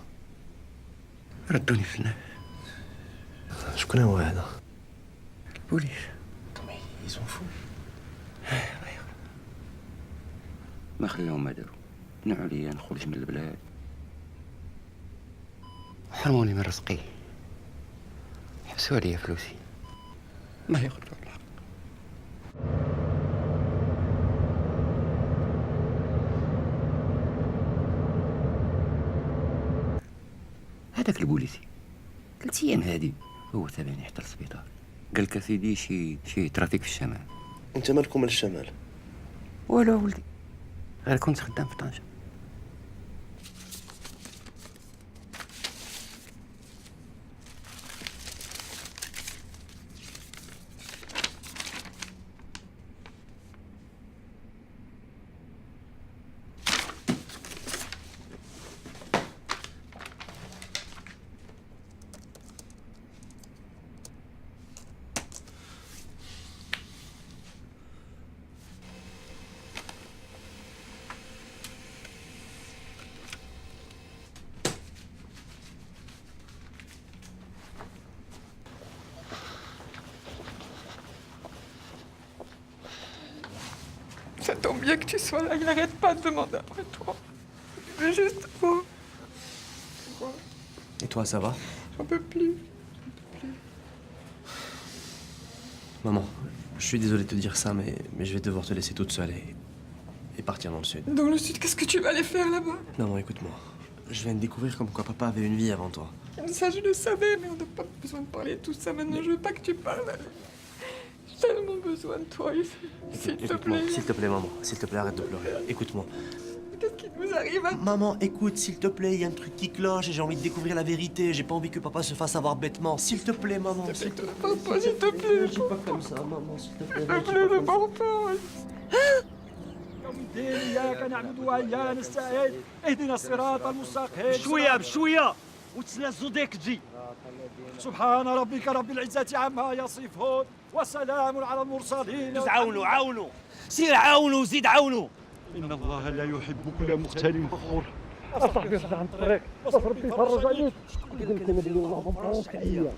ردوني في النار. شكون هو هذا؟ البوليس. طمين يسون فو. ما خليهم ما داروا، منعوا ليا نخرج من البلاد. حرموني من رزقي، حبسوا عليا فلوسي، ما يقدروا الحق. هذاك البوليسي 3 أيام هادي هو تابعني حتى للسبيطار، قال لك سيدي شي ترافيك في الشمال. انت مالكم من الشمال؟ والو ولدي، غير كنت خدام في طنجة. Ça tombe bien que tu sois là, il n'arrête pas de demander après toi. Mais juste toi. Et toi, ça va? J'en peux plus. Maman, je suis désolé de te dire ça, mais je vais devoir te laisser toute seule et partir dans le sud. Dans le sud, qu'est-ce que tu vas aller faire là-bas? Non, écoute-moi. Je viens de découvrir comme quoi papa avait une vie avant toi. Ça, je le savais, mais on n'a pas besoin de parler de tout ça maintenant. Je veux pas que tu parles. J'ai tellement besoin de toi ici. S'il te Écoute-moi, plaît. s'il te plaît, maman. S'il te plaît, arrête de pleurer. Écoute-moi. Qu'est-ce qui nous arrive? Maman, écoute, s'il te plaît, il y a un truc qui cloche et j'ai envie de découvrir la vérité. J'ai pas envie que papa se fasse avoir bêtement. S'il te plaît, maman. S'il te plaît, papa, s'il te plaît. Réagis pas comme ça, maman, s'il te plaît. S'il te plaît, ne parle pas. إياك نعبد وإياك نستعين اهدنا الصراط المستقيم بشوية بشوية وتنزلوا ديك تجي. سبحان ربك رب العزة عما يصفون وسلام على المرسلين عاونوا عاونوا سير عاونوا وزيد عاونوا. إن الله لا يحب كل مختال فخور أصاحبي صح عن الطريق ربي يفرج عليك قلت لنا بلي الله ما فرجك عليا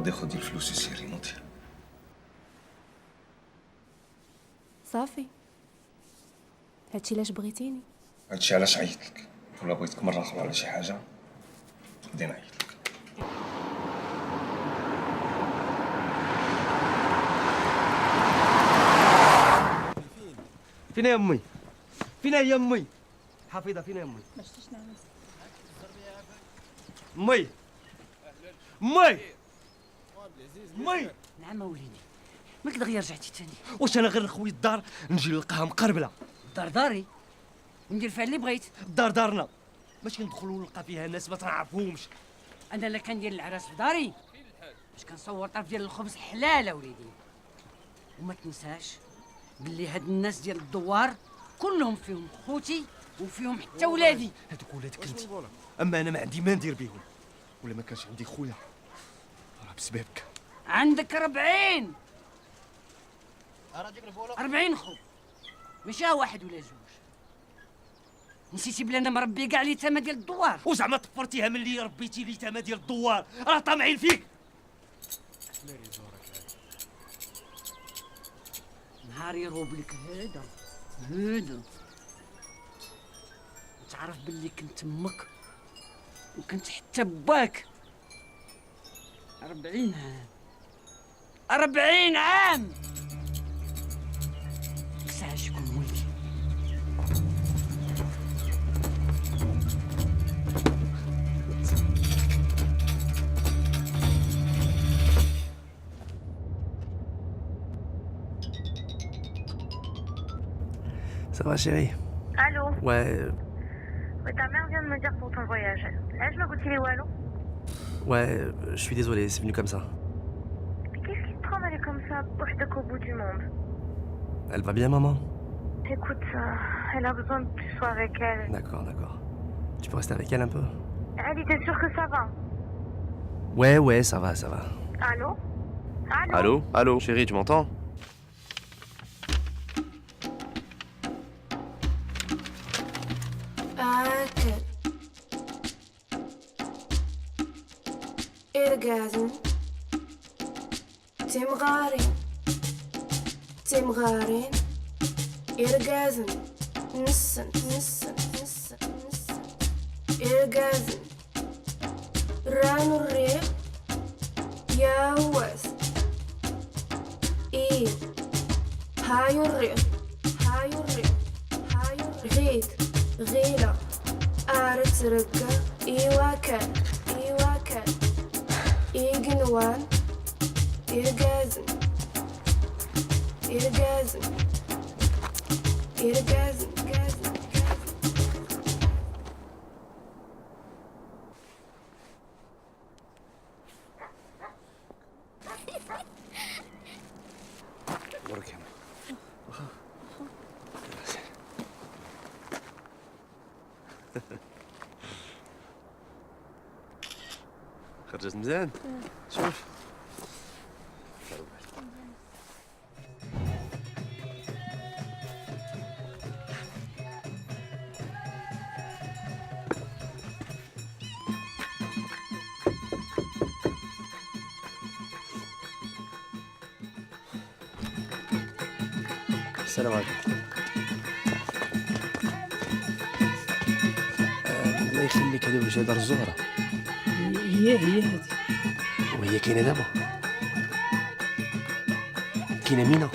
غادي خدي الفلوس وسيري نوضي. صافي هادشي علاش بغيتيني. هادشي علاش عيطت لك، ولا بغيتك مرة أخرى على شي حاجة غادي نعيط لك. فين يا امي؟ فين هي امي؟ حفيظه فين يا امي؟ امي امي امي نعم وليدي مالك دغيا رجعتي تاني؟ واش انا غير نخوي الدار نجي نلقاها مقربله؟ الدار داري وندير فيها اللي بغيت. الدار دارنا ماشي ندخلوا نلقى فيها ناس ما تنعرفهمش. انا لا كندير العراس في داري باش كنصور طرف ديال الخبز حلال اوليدي. وما تنساش باللي هاد الناس ديال الدوار كلهم فيهم خوتي وفيهم حتى ولادي. هذوك ولادك انت، اما انا ما عندي ما ندير بهم، ولا ما كانش عندي خويا راه بسببك. عندك 40 خو ماشي واحد ولا جوج. نسيتي بلي انا مربي كاع اليتامى ديال الدوار. وزعما طفرتيها من اللي ربيتي اليتامى ديال الدوار، راه طامعين فيك. نهار يروب لك هذا تعرف باللي كنت امك وكنت حتى باك 40 عام 40 عام ساعة شكون ولدي. Ça va chérie? Allô? Ouais, Ta mère vient de me dire pour ton voyage. Laisse me goûter les wallo. ouais, je suis désolé, c'est venu comme ça. Mais qu'est-ce qui te prend d'aller comme ça, poche de qu'au bout du monde? Elle va bien, maman? Écoute, elle a besoin que tu sois avec elle. D'accord, d'accord. Tu peux rester avec elle un peu? Elle était sûre que ça va. Ouais, ça va. Allô? Allô, chérie, tu m'entends? آكل إرقازم تمغارين إرقازم نسن إرقازم رانو الريق يا هواس إيه هايو الريق غيلة أرت رقة إيوا كان إيقنوان إرقازم برك يا خرجت مزيان. شوف السلام عليكم. الله يخليك، هذه وجه دار الزهرة. هي هذه. وهي كاينة دابا؟ كاينة مينا؟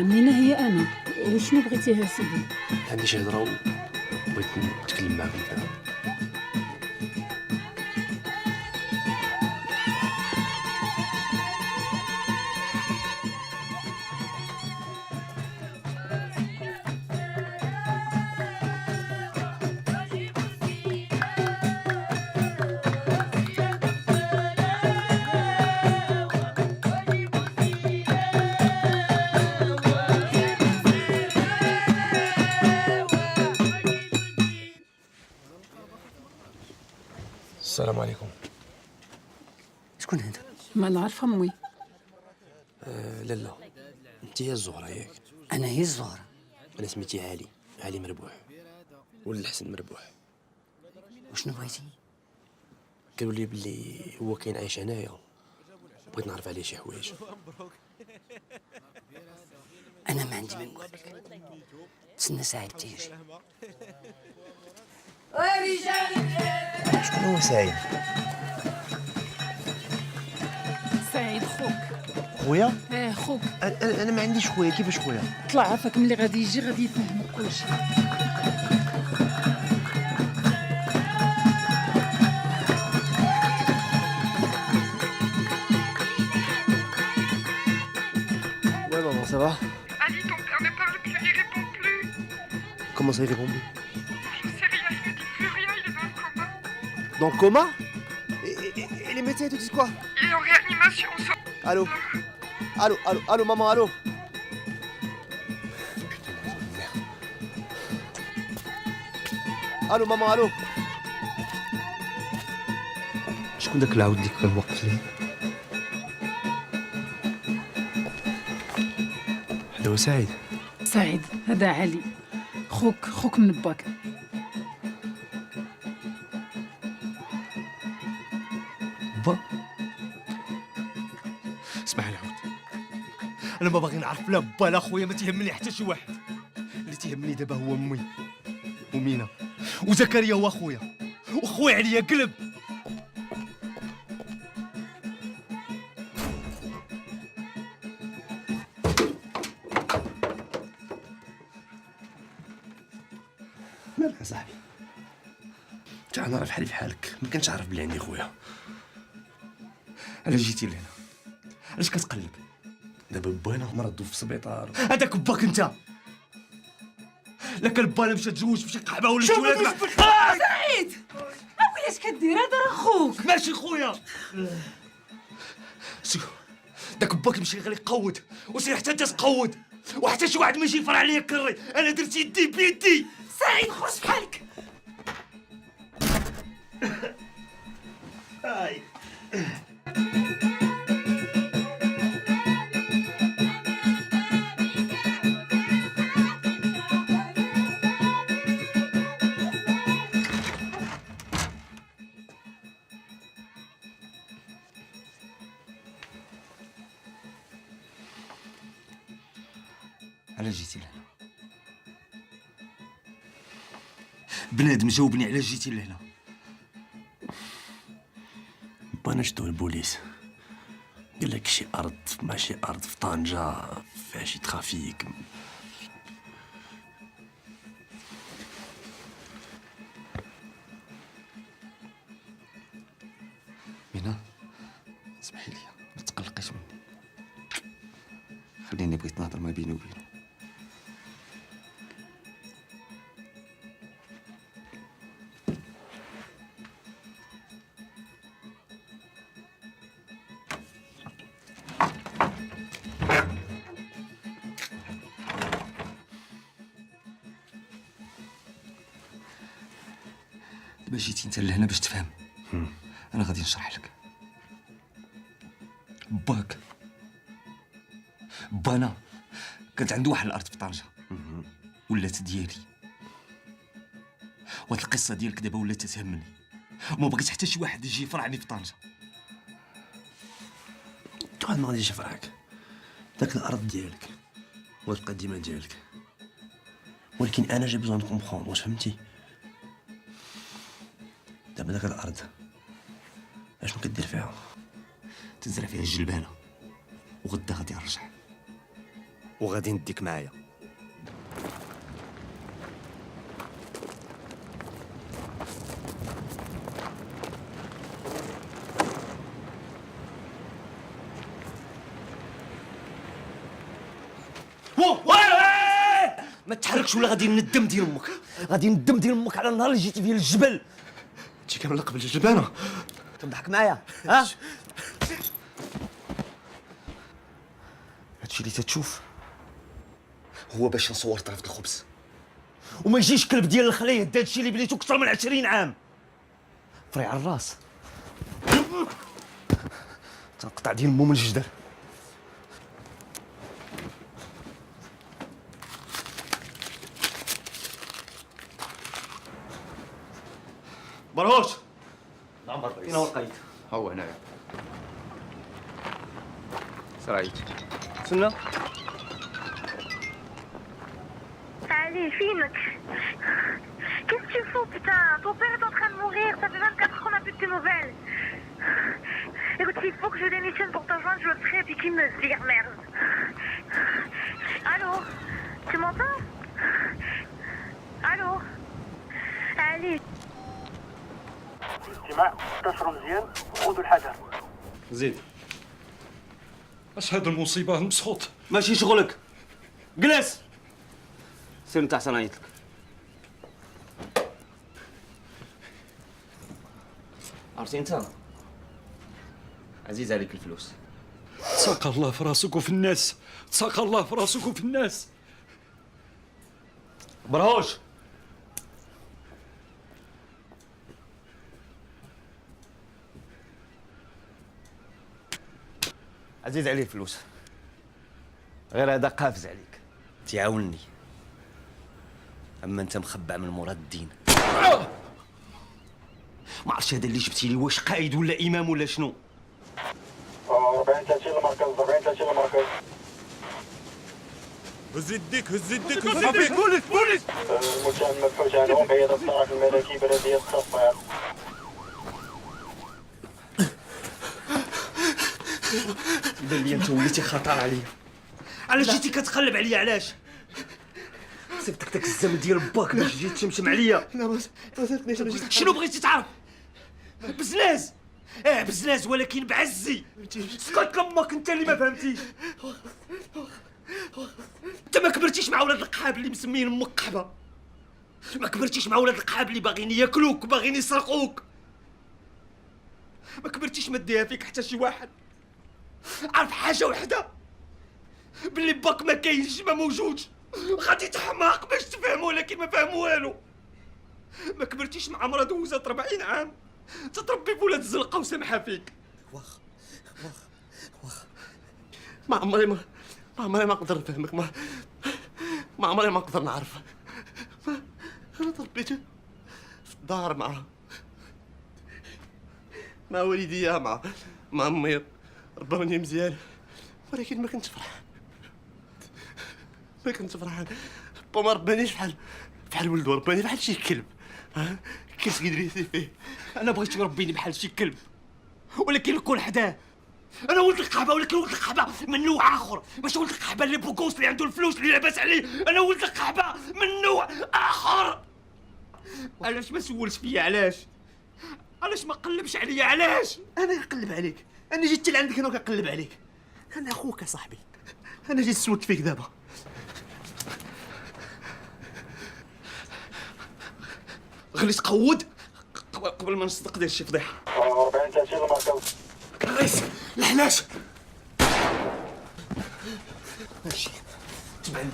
مينا هي انا. وشنو بغيتيها سيدي؟ عندي شي هضرة وبغيت نتكلم معاك فيها. السلام عليكم. شكون هذا؟ ما نعرف امي. لالا، انت هي الزهرة ياك؟ انا هي الزهرة. انا سميتي علي مربوح، ولد الحسن مربوح. وشنو بغيتي؟ قالوا لي بلي هو كاين عايش هنايا، بغيت نعرف عليه شي حوايج. انا ما عندي ما نقول لك، تسنى سعيد تيجي. شكون هو سعيد؟ سعيد خوك. خويا؟ خوك. انا ما عنديش خويا. كيفاش خويا؟ طلع عافاك ملي غادي يجي غادي يفهمك كلشي. Ouais maman, ça va? Ali, ton père ne parle plus, il répond plus. Comment ça il répond plus? Je sais rien, il ne dit plus rien, il est dans le coma. Dans le coma? Et les médecins te disent quoi? Il est en réanimation. Allô, maman, allô? Allô, maman, allô? شكون داك العود اللي كان واقف لي؟ هذا هو سعيد. سعيد هذا علي خوك من باك. با اسمع العود، انا ما باغي نعرف لا با لا خويا، ما تيهمني حتى شي واحد. اللي تيهمني دابا هو امي ومينا وزكريا هو خويا، وخويا عليا قلب. مالك يا صاحبي؟ تعال نعرف حالي بحالك، ما كنتش عارف بلي عندي خويا. علاش جيتي لهنا؟ علاش كتقلب؟ دابا بانا مرضو في السبيطار. هذاك باك انت. لا كان بالا مشى تزوج بشي قحبه ولا شي ولاد. سعيد علاش كدير؟ هذا راه خوك. ماشي خويا. شوف داك باك يمشي غير يقود، وسير حتى انت تقود، وحتى شي واحد ما يجي يفرع عليا كري. انا درت يدي بيدي. سعيد خرج بحالك. هاي علاش جيتي لهنا؟ بنادم جاوبني علاش جيتي لهنا؟ بغينا نشدو البوليس. قال لك شي ارض ماشي ارض في طنجة فيها شي ترافيك. مينا اسمحي لي ما تقلقيش مني، خليني بغيت نهضر ما بيني وبينه. دابا جيتي انت لهنا باش تفهم. انا غادي نشرح لك. بانا كانت عنده واحد الارض في طنجة ولات ديالي، وهاد القصه ديالك دابا ولات تهمني، وما بغيت حتى شي واحد يجي يفرعني في طنجة. واحد ما غاديش يفرحك، داك الارض ديالك وتبقى ديما ديالك، ولكن انا جي بزون كومبخوندر. واش فهمتي؟ دابا داك الارض اشنو كدير فيها؟ تزرع فيها الجلبانه، وغدا غادي نرجع وغادي نديك معايا. ما تحركش ولا غادي ندم ديال امك، غادي ندم ديال امك على النهار اللي جيتي فيه للجبل. هادشي كامل قبل الجلبانه. تضحك معايا ها؟ هادشي اللي تتشوف هو باش نصور طرف الخبز، وما يجيش كلب ديال الخليه دا هادشي اللي بنيتو اكثر من 20 عام. فري على الراس تنقطع ديال مو من الجدر. برهوش. نعم الرئيس. فين هو القايد؟ هو هنايا. سرايت. سنة. Allez, filme. Qu'est-ce que tu fous, putain? Ton père est en train de mourir, ça fait 24 heures qu'on n'a plus de tes nouvelles. Écoute, s'il faut que je démissionne pour te rejoindre, je le ferai, et puis qu'il me vire, merde. Allô? Tu m'entends? Allô? Allez. الاجتماع انتشروا مزيان وخذوا الحذر. زيد. اش هاد المصيبه المسخوط؟ ماشي شغلك. جلس. سير نتا حسن عيطلك. عرفتي انت؟ عزيز عليك الفلوس. تساق الله في راسك وفي الناس، تساق الله في راسك وفي الناس. برهوش. عزيز عليه الفلوس، غير هذا قافز عليك تعاونني، اما انت مخبع من مراد الدين. ما عرفتش هذا اللي جبتي لي واش قائد ولا امام ولا شنو. 40 30 المركز، 40 30 المركز. هز يديك هز يديك هز يديك. بوليس بوليس. المتهم مبحوث عنه قيادة الطرف الملكي بلدية الصفار. بان لي انت وليتي خطر عليا. علاش جيتي كتقلب عليا؟ علاش؟ صيفطك داك الزمن ديال باك باش تجي تشمشم عليا. لا ما صيفطنيش، انا جيت. شنو بغيتي تعرف؟ بزناز. بزناز ولكن بعزي. سكت لامك انت اللي ما فهمتيش. انت ما كبرتيش مع ولاد القحاب اللي مسمين امك قحبه. ما كبرتيش مع ولاد القحاب اللي باغيين ياكلوك وباغيين يسرقوك. ما كبرتيش ما ديها فيك حتى شي واحد. عارف حاجه وحده، باللي باك ما كاينش ما موجودش. غادي تحماق باش تفهم ولكن ما فهم والو. ما كبرتيش مع مرا دوزات 40 عام تتربي بولاد الزلقه وسامحه فيك. ما عمري ما نقدر نفهمك، ما عمري ما نقدر نعرفك. انا تربيت في الدار مع والديا، مع امي، ربوني مزيان، ولكن ما كنتش فرحان. با ما ربانيش بحال ولدو، رباني بحال شي كلب. كنت كيدريسي فيه. انا بغيت يربيني بحال شي كلب، ولكن نكون حداه. انا ولد القحبه، ولكن ولد القحبه من نوع اخر، ماشي ولد القحبه اللي بوكوس اللي عنده الفلوس اللي لاباس عليه. انا ولد القحبه من نوع اخر. علاش ما سولش فيا؟ علاش ما قلبش عليا؟ علاش انا نقلب عليك؟ انا جيت لعندك هنا وكنقلب عليك. انا اخوك يا صاحبي، انا جيت سولت فيك دابا. غلي تقود قبل ما نصدق دير شي فضيحه. 40 30 المركز. كريس الحلاش. ماشي تبعني.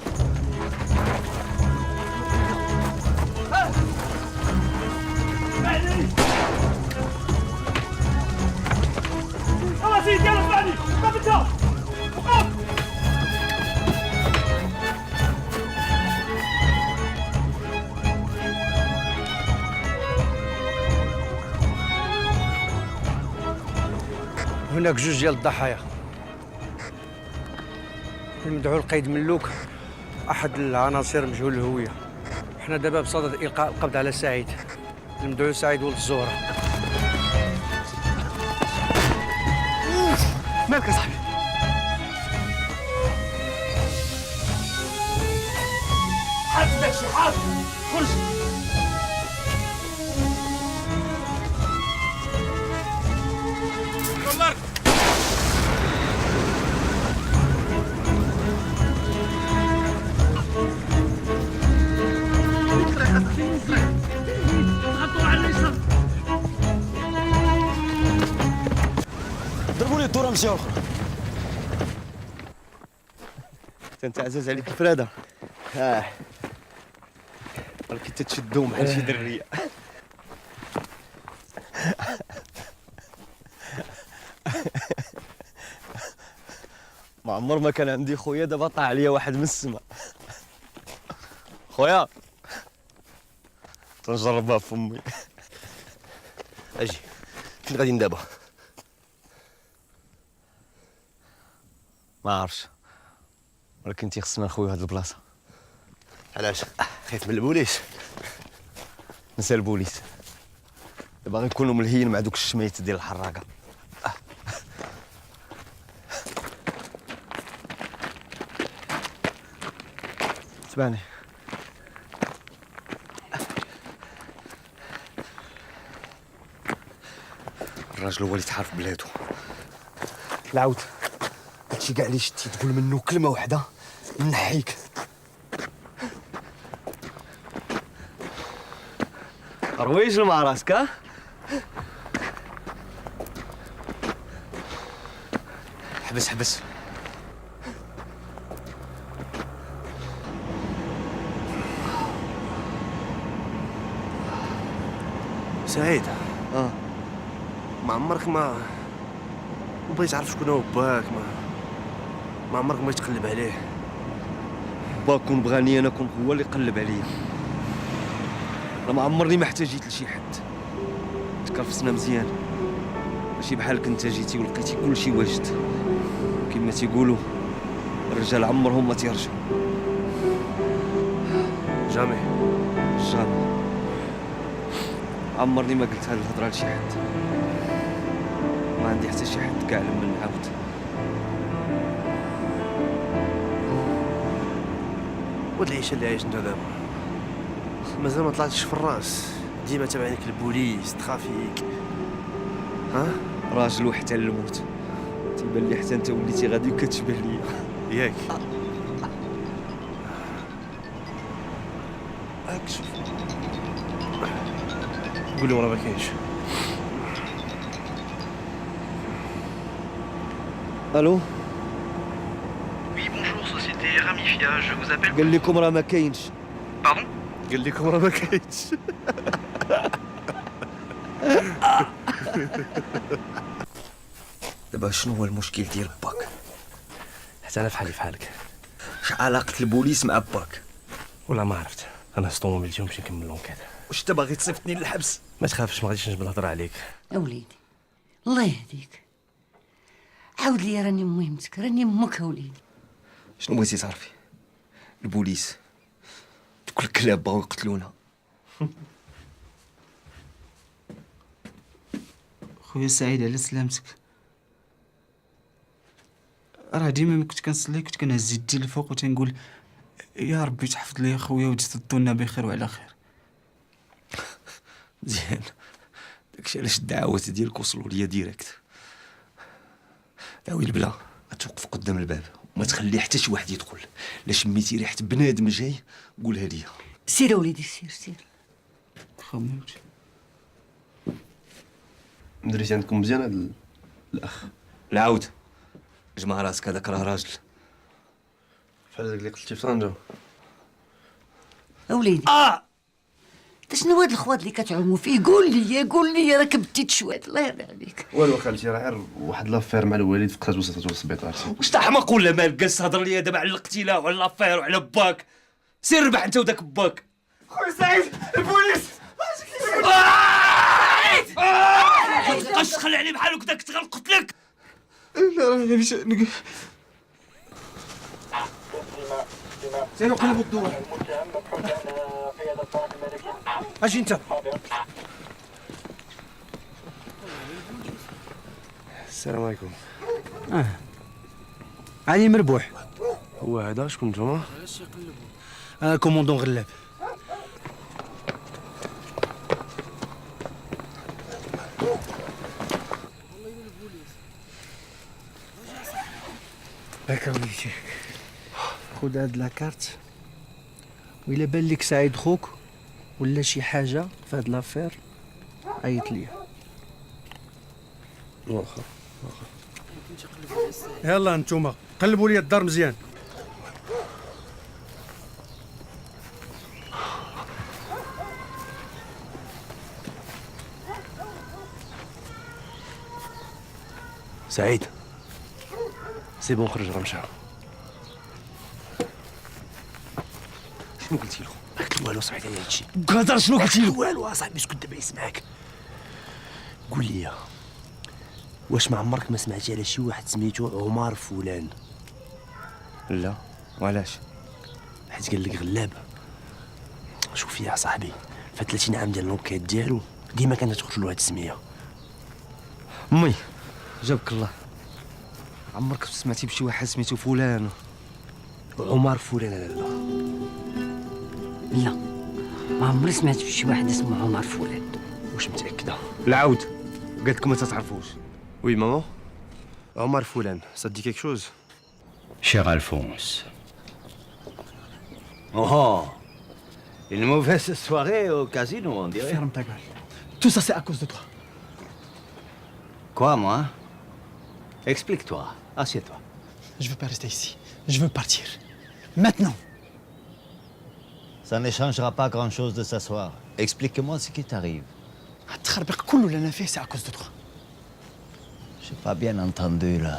اسمعني خلاص سيدي، يلا اسمعني. وقف انت، وقف. هناك جوج ديال الضحايا، المدعو القيد ملوك، احد العناصر مجهول الهويه. حنا دابا بصدد القاء القبض على سعيد، المدعو سعيد ولد الزهره. مالك يا صاحبي؟ حاسب داكشي، حاسب. خرج. دولارك. ضربوا لي الدوره مشاو الاخر. انت عزاز عليك الفراده. ولكن تتشدهم بحال شي دريه. ما عمر ما كان عندي خويا، دابا طاح عليا واحد من السماء. خويا تنجربها في فمي. اجي فين غاديين دابا؟ ما عرفتش، ولكن انت خصنا نخويو هاد البلاصه. علاش؟ خايف من البوليس. نسى البوليس، دابا غنكونوا ملهيين مع دوك الشميت ديال الحراقه. تبعني الراجل هو اللي تحارف بلادو. العود هادشي كاع اللي شتي تقول منه كلمه واحده نحيك. رويج مع راسك. ها حبس. سعيد، ما عمرك ما بغيت تعرف شكون هو باك؟ ما عمرك ما تقلب عليه؟ با كون بغاني انا كون هو اللي يقلب عليا. انا ما عمرني ما احتاجيت لشي حد. تكرفسنا مزيان، ماشي بحالك انت جيتي ولقيتي كلشي واجد. كما تيقولوا الرجال عمرهم ما تيرجعوا. جامي عمرني ما قلت هاد الهضره لشي حد. ما عندي حتى شي حد كاع لما نعاود. ود العيشه اللي عايش انت دابا مازال ما طلعتش في الراس. ديما تابعينك البوليس، تخافيك. راجل وحتى الموت. تيبان لي حتى انت وليتي غادي وكتشبه ليا ياك. هاك شوف، قولي ورا ما كاينش. الو. Oui, bonjour, société Ramifia, je vous appelle. قال لكم راه ما كاينش. Pardon? قال لكم راه ما كاينش. دابا شنو هو المشكل ديال باك؟ حتى انا فحالي فحالك. اش علاقة البوليس مع باك؟ ولا ما عرفت، انا هز طوموبيلتي ونمشي نكمل لونكيت. واش انت باغي تصيفطني للحبس؟ ما تخافش، ما غاديش نجبد الهضره عليك. اوليدي الله يهديك، عاود لي راني مهمتك، راني امك اوليدي. شنو بغيتي تعرفي؟ البوليس دوك الكلاب باغيو يقتلونا. خويا سعيد على سلامتك. راه ديما ملي كنت كنصلي كنت كنهز يدي لفوق وتنقول يا ربي تحفظ لي خويا وتستدونا بخير وعلى خير. مزيان، داكشي علاش الدعوات ديالك وصلوا ليا ديريكت. داوي البلا غتوقف قدام الباب وما تخلي حتى شي واحد يدخل. الا شميتي ريحه بنادم جاي قولها ليا. سير اوليدي سير سير. خممت دريتي عندكم مزيان هذا الاخ. لا عاود جمع راسك، هذاك راه راجل بحال داك اللي قلتي في طنجة. اوليدي انت شنو هاد الخواد اللي كتعوموا فيه؟ قول لي راك بديت شواد الله يرضي عليك. والو خالتي، راه غير واحد لافير مع الوالد فقدت وصلته للسبيطار. واش تا حماق ولا مالك؟ جالس تهضر ليا دابا على الاقتلاع وعلى لافير وعلى باك. سير ربح انت وداك باك. خويا سعيد البوليس ما تبقاش تخلي عليه بحال هكاك تغنقتلك. لا راه غير سيقلب الدور. اجي انت. السلام عليكم. علي مربوح. هو هذا شكون نتوما؟ كوموندون غلاب. هاك وليدي خذ هاد لاكارت، وإلا بان لك سعيد خوك ولا شي حاجة في هاد لافير عيط ليا. واخا يلا نتوما قلبوا لي الدار مزيان. سعيد سي بون، خرج راه مشى. شنو قلتي له؟ ما قلت له والو صاحبي على هادشي. هضر شنو قلتي له؟ والو اصاحبي، اسكت دابا يسمعك. قول لي واش ما عمرك ما سمعتي على شي واحد سميتو عمر فلان؟ لا، وعلاش؟ حيت قال لك غلاب. شوف يا صاحبي، في 30 عام ديال لونكيت ديالو ديما كانت تخرج له هاد السميه. امي جابك الله، عمرك سمعتي بشي واحد سميتو فلان؟ عمر فلان؟ لا لا ما عمري سمعت بشي واحد اسمه عمر فلان. واش متاكده؟ العاود قالت لكم ما تتعرفوش. وي ماما، عمر فلان ça te dit quelque chose? Cher Alphonse. Oh, une mauvaise soirée au casino, on dirait. Ferme ta gueule. Tout ça, c'est à cause de toi. Quoi, moi? Explique-toi. Assieds-toi. Je veux pas rester ici. Je veux partir. Maintenant. Ça ne changera pas grand-chose de s'asseoir. Explique-moi ce qui t'arrive. C'est à cause de toi. J'ai pas bien entendu, là.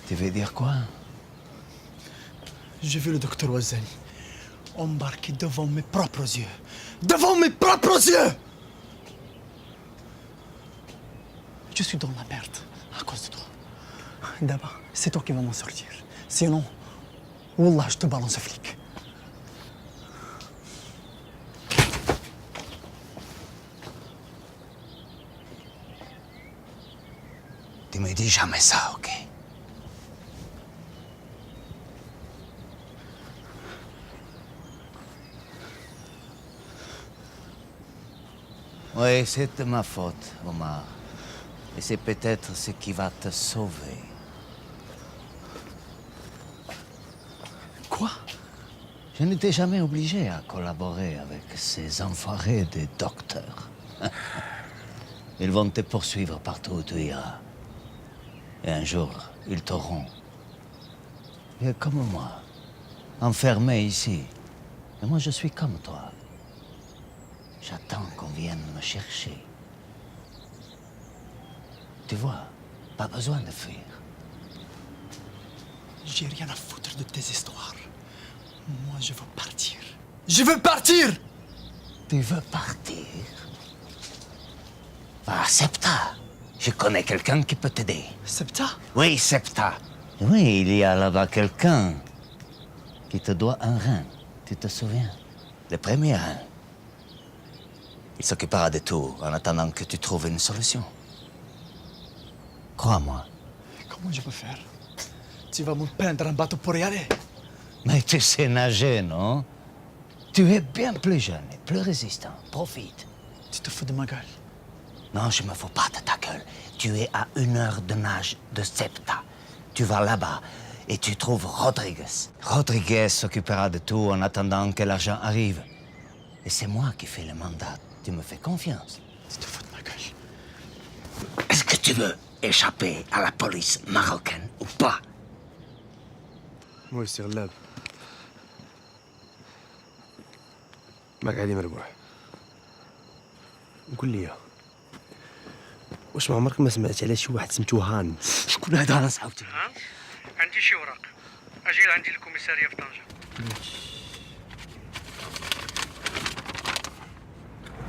Tu veux dire quoi? J'ai vu le docteur Ouazani embarqué devant mes propres yeux. Devant mes propres yeux! Je suis dans la merde à cause de toi. D'abord, c'est toi qui vas m'en sortir. Sinon, Wallah, je te balance un flic. Tu me dis jamais ça, ok? Oui, c'est de ma faute, Omar. Et c'est peut-être ce qui va te sauver. Quoi? Je ne t'ai jamais obligé à collaborer avec ces enfoirés de docteurs. Ils vont te poursuivre partout où tu iras. Et un jour, ils t'auront. Et comme moi, enfermé ici. Et moi, je suis comme toi. J'attends qu'on vienne me chercher. Tu vois, pas besoin de fuir. J'ai rien à foutre de tes histoires. Moi, je veux partir. Je veux partir! Tu veux partir? Ah, Septa. Je connais quelqu'un qui peut t'aider. Septa? Oui, Septa. Oui, il y a là-bas quelqu'un qui te doit un rein. Tu te souviens? Le premier rein. Il s'occupera de tout en attendant que tu trouves une solution. Crois-moi. Comment je peux faire? Tu vas me peindre un bateau pour y aller? Mais tu sais nager, non? Tu es bien plus jeune et plus résistant. Profite. Tu te fous de ma gueule? Non, je me fous pas de ta gueule. Tu es à 1 heure de nage de Septa. Tu vas là-bas et tu trouves Rodriguez. Rodriguez s'occupera de tout en attendant que l'argent arrive. Et c'est moi qui fais le mandat. Tu me fais confiance. Tu te fous de ma gueule? Est-ce que tu veux échapper à la police marocaine ou pas? موي سي غلاب معك علي مربوح. قول لي واش ما عمرك ما سمعت على شي واحد سميتو هان؟ شكون هذا انا صاحبتي؟ عندي شي وراق اجي لعندي الكوميساريه في طنجة.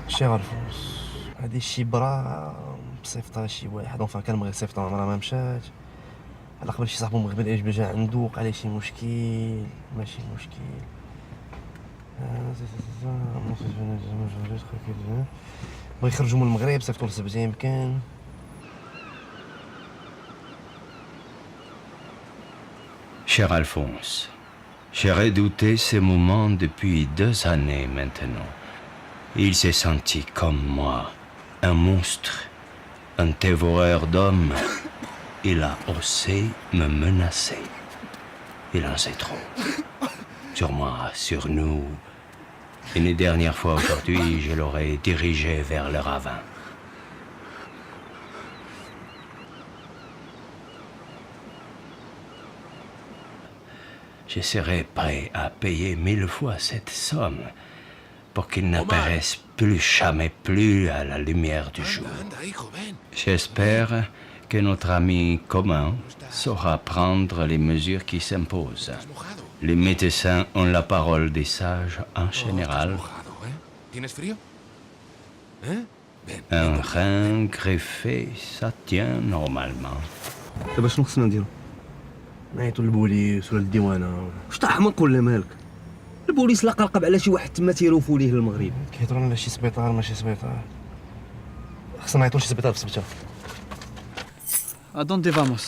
شي غرفوس هادي الشبرا مصيفطها شي واحد اونفا كان بغى يصيفطها عمرها ما مشات. على قبل شي صاحبو مغبل ايش جا عنده وقع عليه شي مشكل ماشي مشكل. بغا يخرجوا من المغرب صيفطوا لسبته يمكن. Cher Alphonse, j'ai redouté ce moment depuis 2 années maintenant. Il s'est senti comme moi, un monstre, un dévoreur d'hommes. Il a osé me menacer. Il en sait trop. Sur moi, sur nous. Une dernière fois aujourd'hui, je l'aurais dirigé vers le ravin. Je serais prêt à payer 1000 fois cette somme pour qu'il n'apparaisse plus jamais plus à la lumière du jour. J'espère que notre ami commun saura prendre les mesures qui s'imposent. Les médecins ont la parole des sages en général. Un rein greffé, ça tient normalement. دابا شنو خصنا نديرو؟ نعيطوا للبوليس ولا للديوانه؟ واش طاح ما نقول له مالك؟ البوليس لا قلقب على شي واحد تما تيروفوا ليه للمغرب. كيهضروا على شي سبيطار ماشي سبيطار. خصنا نعيطوا لشي سبيطار في سبته. ¿A dónde vamos?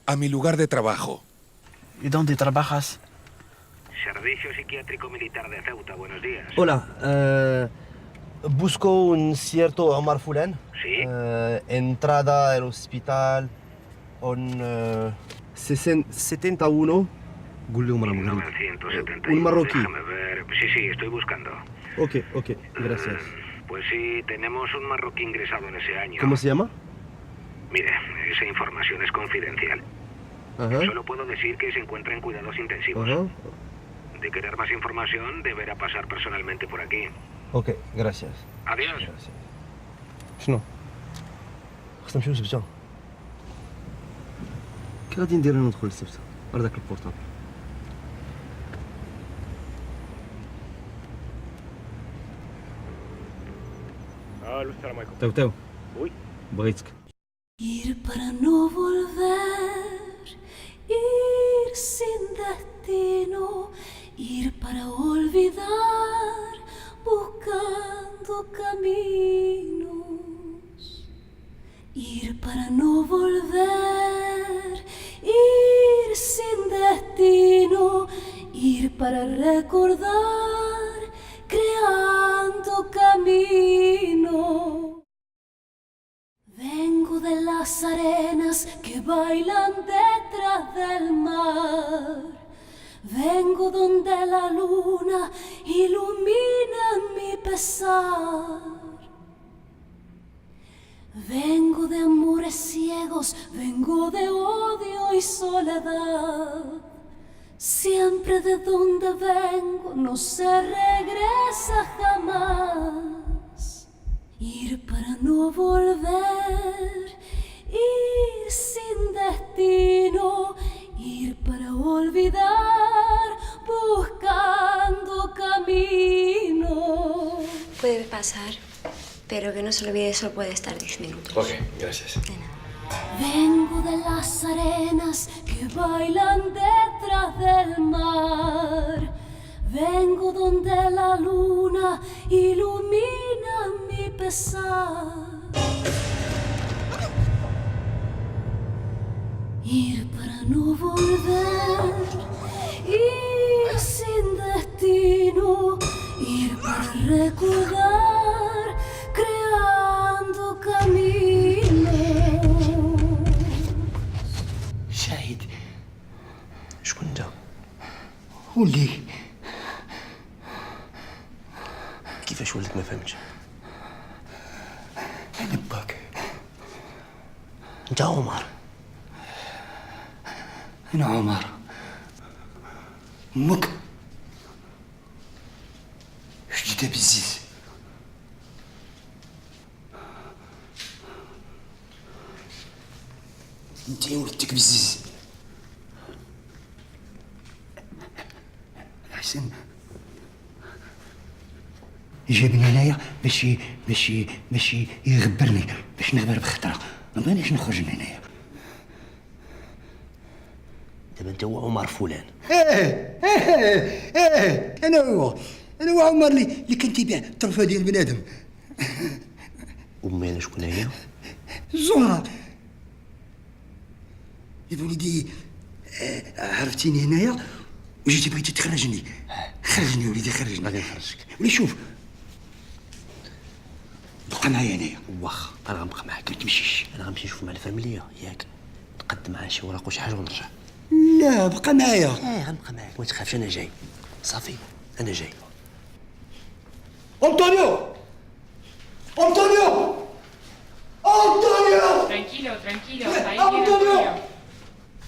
A mi lugar de trabajo. ¿Y dónde trabajas? Servicio Psiquiátrico Militar de Ceuta, buenos días. Hola, busco un cierto Omar Fulan. Sí. Entrada al hospital on 71. قول لهم راه مغربي. 1971. Un marroquí. Déjame ver. Sí, estoy buscando. Ok, gracias. Pues sí, tenemos un marroquí ingresado en ese año. ¿Cómo se llama? Mire, esa información es confidencial. Ajá. Solo puedo decir que se encuentra en cuidados intensivos. Ajá. De querer más información, deberá pasar personalmente por aquí. Ok, gracias. Adiós. شنو؟ خصنا نمشيو للسبته. كي غادي ندير انا ندخل للسبته؟ راه داك البورطابل. الو السلام عليكم. تو وي بغيتك. Ir para no volver, ir sin destino, ir para olvidar, buscando caminos. Ir para no volver, ir sin destino, ir para recordar, creando camino. Vengo de las arenas que bailan detrás del mar. Vengo donde la luna ilumina mi pesar. Vengo de amores ciegos, vengo de odio y soledad. Siempre de donde vengo no se regresa jamás. ir para no volver, ir sin destino, ir para olvidar, buscando camino. Puede pasar, pero que no se olvide, solo puede estar 10 minutos. Ok, gracias. Vengo de las arenas que bailan detrás del mar. Vengo donde la luna ilumina mi pesar. Ir para no volver, ir sin destino, ir para recordar, creando camino. شاهد شكون انت؟ ولي كيفاش وليت ما فهمتش؟ انا باك انت عمر انا عمر امك جديدة بزيز انت ولدتك بزيز حسن جابني هنايا باش يغبرني، باش نغبر بخطره، ما بغيناش نخرج من هنايا. دابا انت هو عمر فلان. ايه انا هو عمر اللي كان تيبيع الطرفه ديال بنادم. امي انا شكون هي؟ زهره يا وليدي، عرفتيني هنايا وجيتي بغيتي تخرجني. خرجني وليدي، خرجني. غادي نخرجك. ولي شوف، بقى معايا هنايا. واخا انا غنبقى معاك، ما تمشيش. انا غنمشي نشوف مع الفاميليا ياك، نقدم معاه شي وراق وشي حاجه ونرجع. لا بقى معايا. غنبقى معاك، ما تخافش، انا جاي. صافي انا جاي. أنطونيو! أنطونيو! أنطونيو! Tranquilo, tranquilo. Ahí أنطونيو!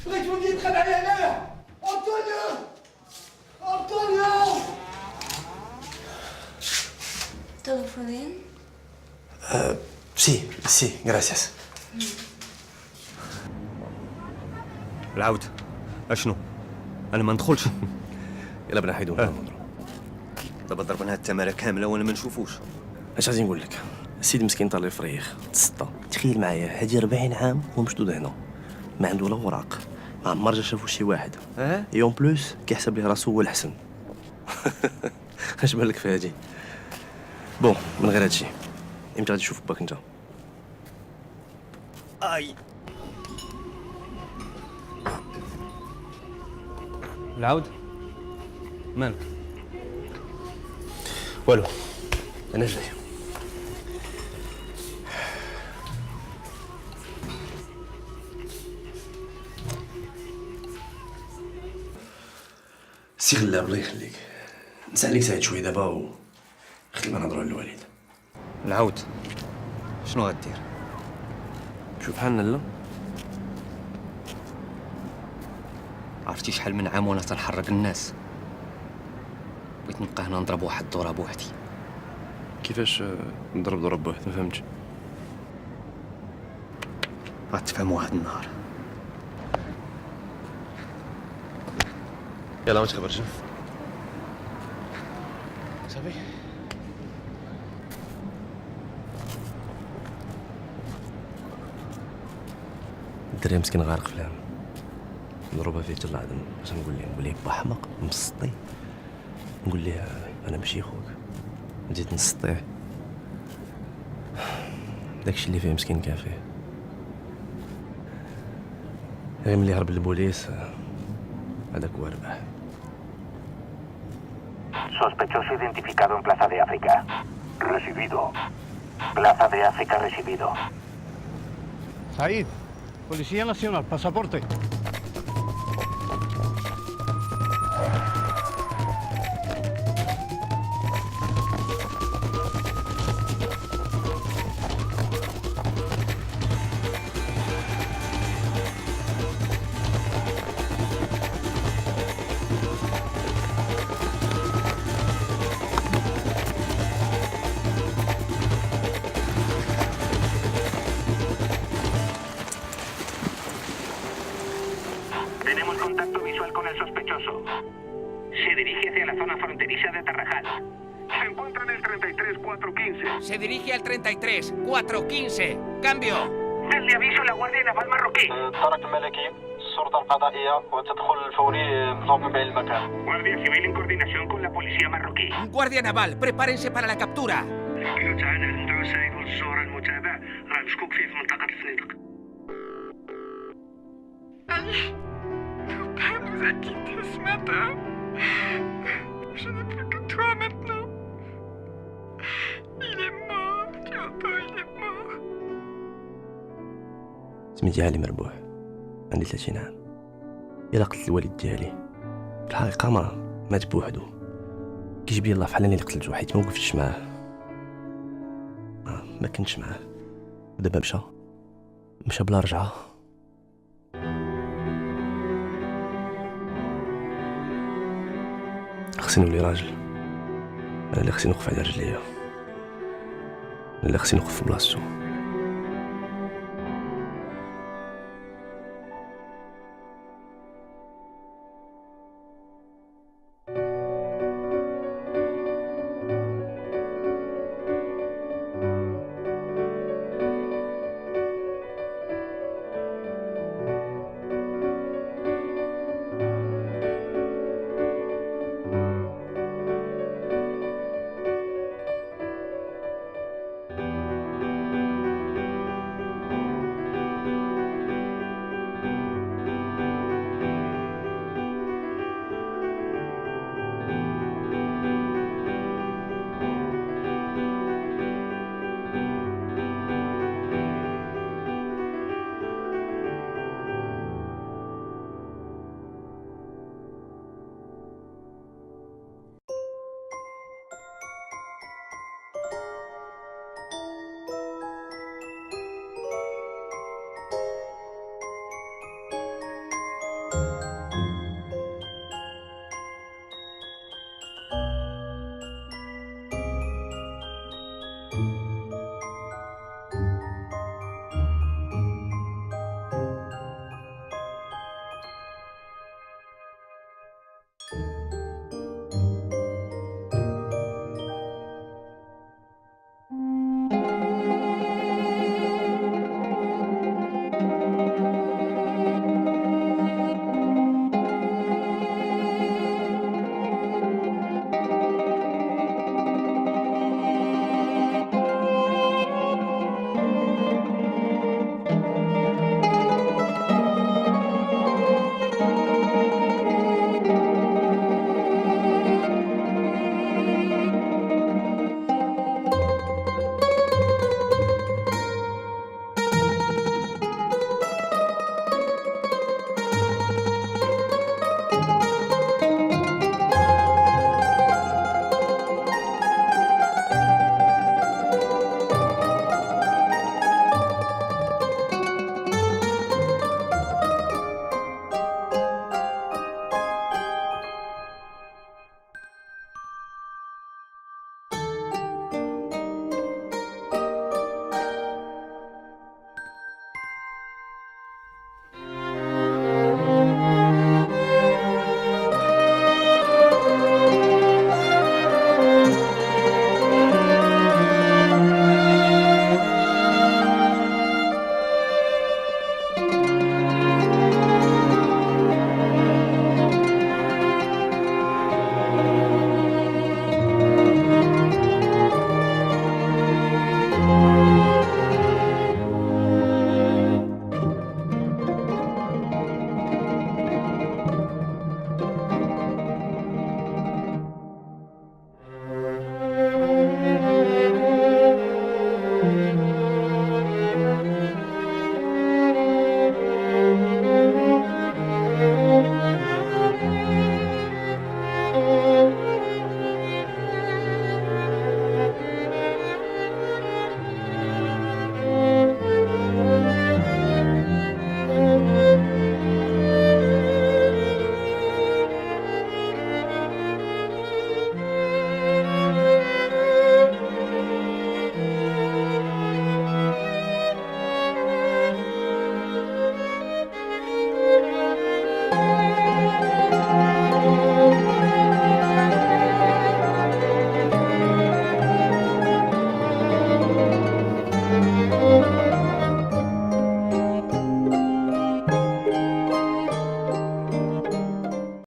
بغيت ولدي يبقى معايا هنايا. أنطونيو! أنطونيو! ¿Todo fue bien? سي غراسياس. العود اشنو؟ انا ما ندخلش. يلا بنا حيدو نضربو. دابا ضربنا هاد التماره كامله وانا ما نشوفوش. اش غادي نقول لك؟ السيد مسكين طالع فريخ تسطى. تخيل معايا هادي 40 عام وهو مشدود هنا، ما عنده لا وراق، ما عمر جا شافو شي واحد. اي اون بلوس كيحسب ليه راسو هو الحسن. اش بالك في هادي؟ بون من غير هادشي، امتى غادي تشوف باك انت؟ اي العود مالك؟ والو، انا جاي. سي غلاب الله يخليك، نسى عليك ساعد شويه دابا و خلينا نهضروا على الوالد. العود شنو غدير؟ شوف بحالنا لا، عرفتي شحال من عام وانا تنحرك الناس، بغيت نبقى هنا نضرب واحد الدوره بوحدي. كيفاش نضرب دوره بوحدي؟ ما فهمتش. غتفهموا واحد النهار. يلا ما تخبرش صافي. الدري مسكين غارق في الهم، نضربها فيه حتى العظم. باش نقول ليه با حمق مسطي، نقول ليه انا ماشي خوك، نزيد نسطيه. داكشي اللي فيه مسكين كان فيه. غير ملي هرب للبوليس هذاك هو ربح. Sospechoso identificado en Plaza de África. Recibido. Plaza de África recibido. Said, Policía Nacional, pasaporte. Tenemos contacto visual con el sospechoso. Se dirige hacia la zona fronteriza de Tarrajal. Se encuentra en el 33415. Se dirige al 33415. ¡Cambio! Denle aviso a la Guardia Naval marroquí. الدرك الملكي الشرطة القضائية والتدخل الفوري ضمن المكان. Guardia Civil en coordinación con la policía marroquí. Guardia Naval, prepárense para la captura. كيف تعانى المدعو سعيد والصورة المتابع راه مشكوك فيه في منطقة الفنيدق. Ali, ton père nous a quittés ce matin. Je n'ai plus que toi maintenant. Il est mort, tu entends, il est mort. سميتي علي مربوح، عندي 30 عام. إلا قتلت الوالد ديالي في الحقيقة ما مات بوحدو. كيجيب لي الله في حالي اللي قتلتو حيت ما وقفتش معاه، ما كنتش معاه. ودابا مشى بلا رجعة. خصني نولي راجل. انا اللي خصني نوقف على رجليا، انا اللي خصني نوقف في بلاصتو.